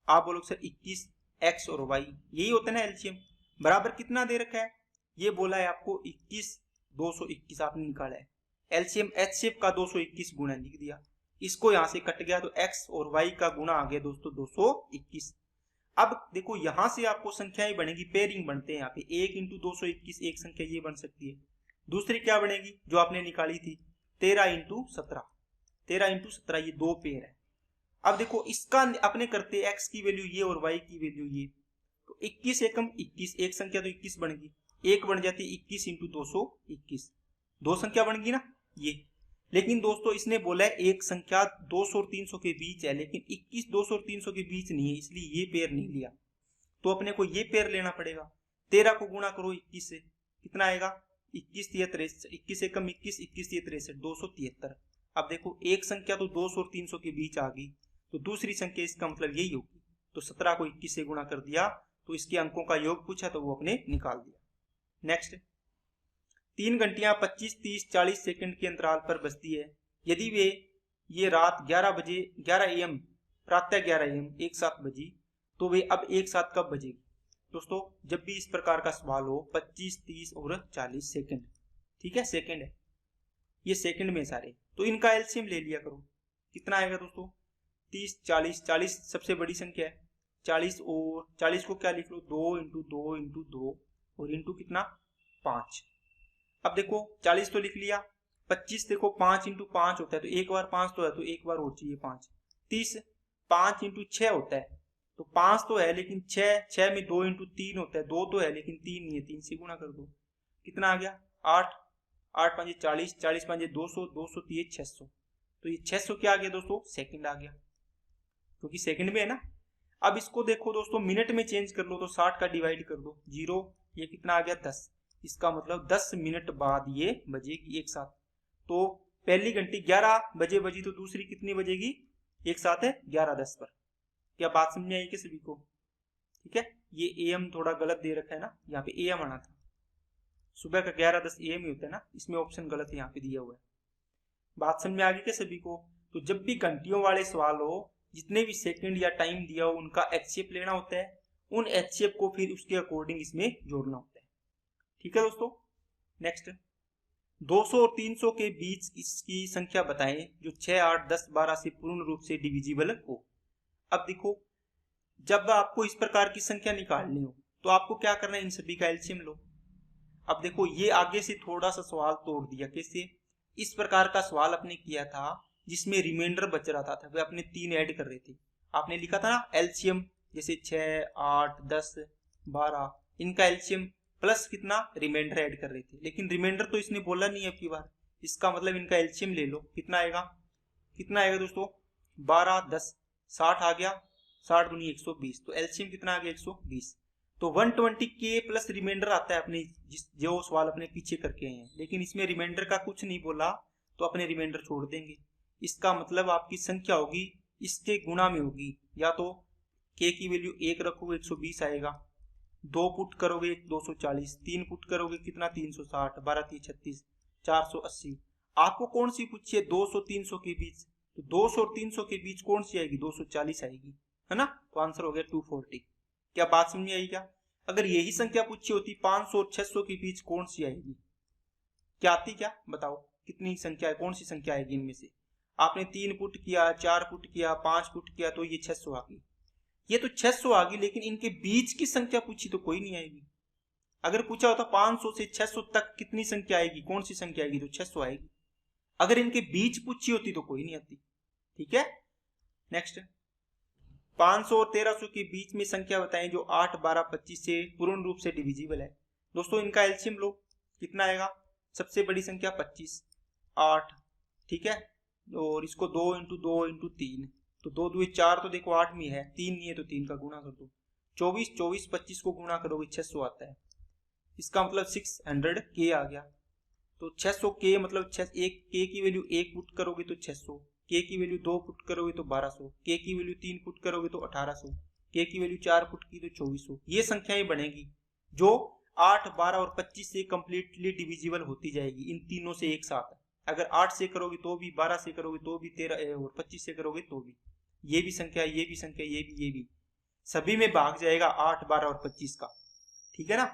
आप बोलोगे सर 21x और y, यही होता है ना LCM। बराबर कितना दे रखा है, ये बोला है आपको 21 221 आपने निकाला है। LCM HCF का 221 गुना लिख दिया, इसको यहां से कट गया तो x और y का गुना आ गया दोस्तों 221। अब देखो यहां से आपको संख्याएं बनेगी, पेयरिंग बनते हैं यहाँ पे, 1 इंटू 221 एक संख्या ये बन सकती है। दूसरी क्या बनेगी जो आपने निकाली थी 13 इंटू 17, 13 इंटू 17, ये दो पेयर है। अब देखो इसका अपने करते x की वैल्यू ये और y की वैल्यू ये, तो 21 एकम 21, एक संख्या तो 21 बन गई, एक बन जाती 21 इंटू 221, दो संख्या बन गई ना ये। लेकिन दोस्तों इसने बोला है एक संख्या 200 और 300 के बीच है, लेकिन 21 200 और 300 के बीच नहीं है, इसलिए ये पेयर नहीं लिया, तो अपने को ये पेयर लेना पड़ेगा। 13 को गुणा करो 21 से, कितना आएगा 21 63, 21 एकम 21, 21 63, 273। अब देखो एक संख्या तो 200 और 300 के बीच आ गई, तो दूसरी संख्या इसका मतलब यही होगी, तो 17 को 21 से गुणा कर दिया, तो इसके अंकों का योग पूछा तो वो अपने निकाल दिया। नेक्स्ट, 3 घंटियां 25 30 40 सेकंड के अंतराल पर बजती है, यदि वे ये रात 11 AM प्रातः 11 AM एक साथ बजी, तो वे अब एक साथ कब बजेगी? दोस्तों जब भी इस प्रकार का सवाल हो 25 30 और 40 सेकंड, ठीक है, सेकंड है ये, सेकंड में सारे, तो इनका एलसीएम ले लिया करो। कितना आएगा दोस्तों 30 40, 40 सबसे बड़ी संख्या है, 40 और 40 को क्या लिख लो 2 इंटू 2 इंटू 2 और इंटू कितना 5। अब देखो 40 तो लिख लिया, 25 देखो 5 इंटू 5 होता है, तो एक बार 5 तो है तो एक बार और चाहिए 5। 30 5 इंटू 6 होता है, तो 5 तो है लेकिन 6 में 2 इंटू 3 होता है, 2 तो है लेकिन 3 नहीं है, 3 से गुणा कर दो, कितना आ गया 8, 8 5 40, 40 5 200, 200 3 600, तो ये 600 क्या आ गया दोस्तों सेकंड आ गया, क्योंकि सेकंड में है ना। अब इसको देखो दोस्तों मिनट में चेंज कर लो, तो 60 का डिवाइड कर दो 0, ये कितना आ गया 10, इसका मतलब 10 मिनट बाद ये बजेगी एक साथ। तो पहली घंटी 11 बजे बजी, तो दूसरी कितनी बजेगी एक साथ है 11:10 पर। क्या बात समझ में आई कि सभी को? ठीक है, ये AM थोड़ा गलत दे रखा है ना, यहाँ पे AM आना था, सुबह का 11:10 AM ही होता है ना, इसमें ऑप्शन गलत है यहाँ पे दिया हुआ है। बात समझ में आ गई क्या सभी को? तो जब भी घंटियों वाले सवाल हो, जितने भी सेकंड या टाइम दिया हो उनका HCF लेना होता है, उन HCF को फिर उसके अकॉर्डिंग इसमें जोड़ना होता है। ठीक है दोस्तों, नेक्स्ट 200 और 300 के बीच इसकी संख्या बताएं जो 6 8 10 12 से पूर्ण रूप से डिविजिबल हो। अब देखो जब आपको इस प्रकार की संख्या निकालनी हो तो आपको क्या करना है, इन सभी का एलसीएम लो। अब देखो ये आगे से थोड़ा सा सवाल तोड़ दिया, कैसे? इस प्रकार का सवाल आपने किया था जिसमें रिमाइंडर बच रहा था, वे आपने 3 ऐड कर रहे थे, आपने लिखा था ना एलसीएम, जैसे 6 8 10 12 इनका एलसीएम प्लस कितना रिमाइंडर ऐड कर रहे थे, लेकिन रिमाइंडर तो इसने बोला नहीं है अब की बार, इसका मतलब इनका एलसीएम ले लो। कितना आएगा, कितना आएगा दोस्तों 12 10 60 आ गया, 60 दूनी 120, तो एलसीएम कितना आ गया 120। तो 120 के प्लस रिमाइंडर आता है अपने जो सवाल अपने पीछे करके आए हैं, लेकिन इसमें रिमाइंडर का कुछ नहीं बोला तो अपने रिमाइंडर छोड़ देंगे। इसका मतलब आपकी संख्या होगी इसके गुणा में होगी, या तो के की वैल्यू 1 रखोगे 120 आएगा, 2 पुट करोगे 240, 3 पुट करोगे कितना 360, 12 3 36 480। आपको कौन सी पूछी है 200 300 के बीच, तो 200 और 300 के बीच कौन सी आएगी 240 आएगी, है ना, तो आंसर हो गया 240। क्या बात समझ में आई क्या? अगर यही संख्या पूछी होती 500 और 600 के बीच कौन सी आएगी, क्या आती, क्या बताओ कितनी संख्या है, कौन सी संख्या आएगी इनमें से? आपने 3 पुट किया, 4 पुट किया, 5 पुट किया, तो ये 600 आ गई, ये तो 600 आ गई, लेकिन इनके बीच की संख्या पूछी तो कोई नहीं आएगी। अगर पूछा होता 500 से 600 तक कितनी संख्या आएगी, कौन सी संख्या आएगी, तो 600 आएगी। अगर इनके बीच पूछी होती तो कोई नहीं आती। ठीक है, नेक्स्ट 500 और 1300 के बीच में संख्या बताएं जो 8, 12, 25 से पूर्ण रूप से डिविजिबल है। दोस्तों इनका एलसीएम लो, कितना आएगा? सबसे बड़ी संख्या 25, 8, ठीक है, और इसको 2 × 2 × 3, तो 2 2 4, तो देखो 8 में है, 3 नहीं है तो 3 का गुणा कर दो, 24, 24 25 को गुणा करोगे 600 आता है, इसका मतलब 600K आ गया। तो 600K मतलब एक K की वैल्यू 1 पुट करोगे तो 600, K की वैल्यू 2 पुट करोगे तो 1200, K की वैल्यू 3 पुट करोगे तो 1800, K की वैल्यू 4 पुट की तो 2400। ये संख्याएं बनेगी जो 8, 12 और 25 से कंप्लीटली डिविजिबल होती जाएगी, इन तीनों से एक साथ। अगर 8 से करोगे तो भी, 12 से करोगे तो भी, 13 और 25 से करोगे तो भी, ये भी संख्या, ये भी संख्या, ये भी सभी में भाग जाएगा 8, 12 और 25 का, ठीक है ना।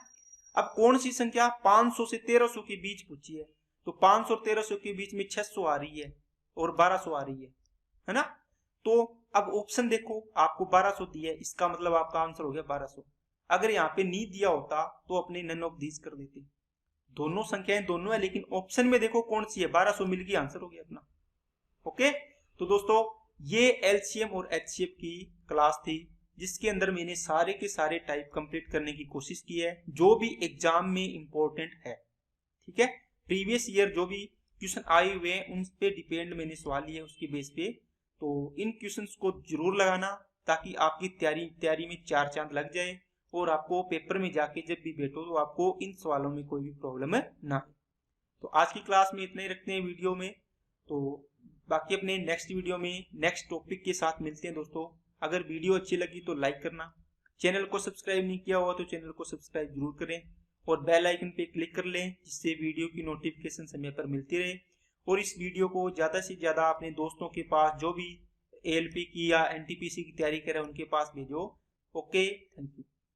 अब कौन सी संख्या 500 से 1300 के बीच पूछी है, तो 500 और 1300 के बीच में 600 आ रही है और 1200 आ रही है ना। तो अब ऑप्शन देखो, आपको 1200 दिया है, इसका मतलब आपका आंसर हो गया 1200। अगर यहाँ पे नहीं दिया होता तो अपने नन ऑफ दीज कर देते। दोनों संख्याएं दोनों है, लेकिन ऑप्शन में देखो कौन सी है, 1200 मिल गई, आंसर हो गया अपना। ओके, तो दोस्तों ये एलसीएम और एचसीएफ की क्लास थी, जिसके अंदर मैंने सारे के सारे टाइप कंप्लीट करने की कोशिश की है जो भी एग्जाम में इंपॉर्टेंट है, ठीक है। प्रीवियस ईयर जो भी क्वेश्चन आए हुए हैं उन पे डिपेंड मैंने सवाल लिए उसके बेस पे, तो इन क्वेश्चंस को जरूर लगाना ताकि आपकी तैयारी में 4 चांद लग जाए और आपको पेपर में जाके जब भी बैठो तो आपको इन सवालों में कोई भी प्रॉब्लम ना आए। तो आज की क्लास में इतना ही रखते हैं वीडियो में, तो बाकी अपने नेक्स्ट वीडियो में नेक्स्ट टॉपिक के साथ मिलते हैं दोस्तों। अगर वीडियो अच्छी लगी तो लाइक करना, चैनल को सब्सक्राइब नहीं किया हुआ तो चैनल को सब्सक्राइब जरूर करें और बेल आइकन पे क्लिक कर लें, जिससे वीडियो की नोटिफिकेशन समय पर मिलती रहे। और इस वीडियो को ज़्यादा से ज़्यादा अपने दोस्तों के पास जो भी एएलपी की या एनटीपीसी की तैयारी कर रहे हैं उनके पास भेजो। Okay, thank you.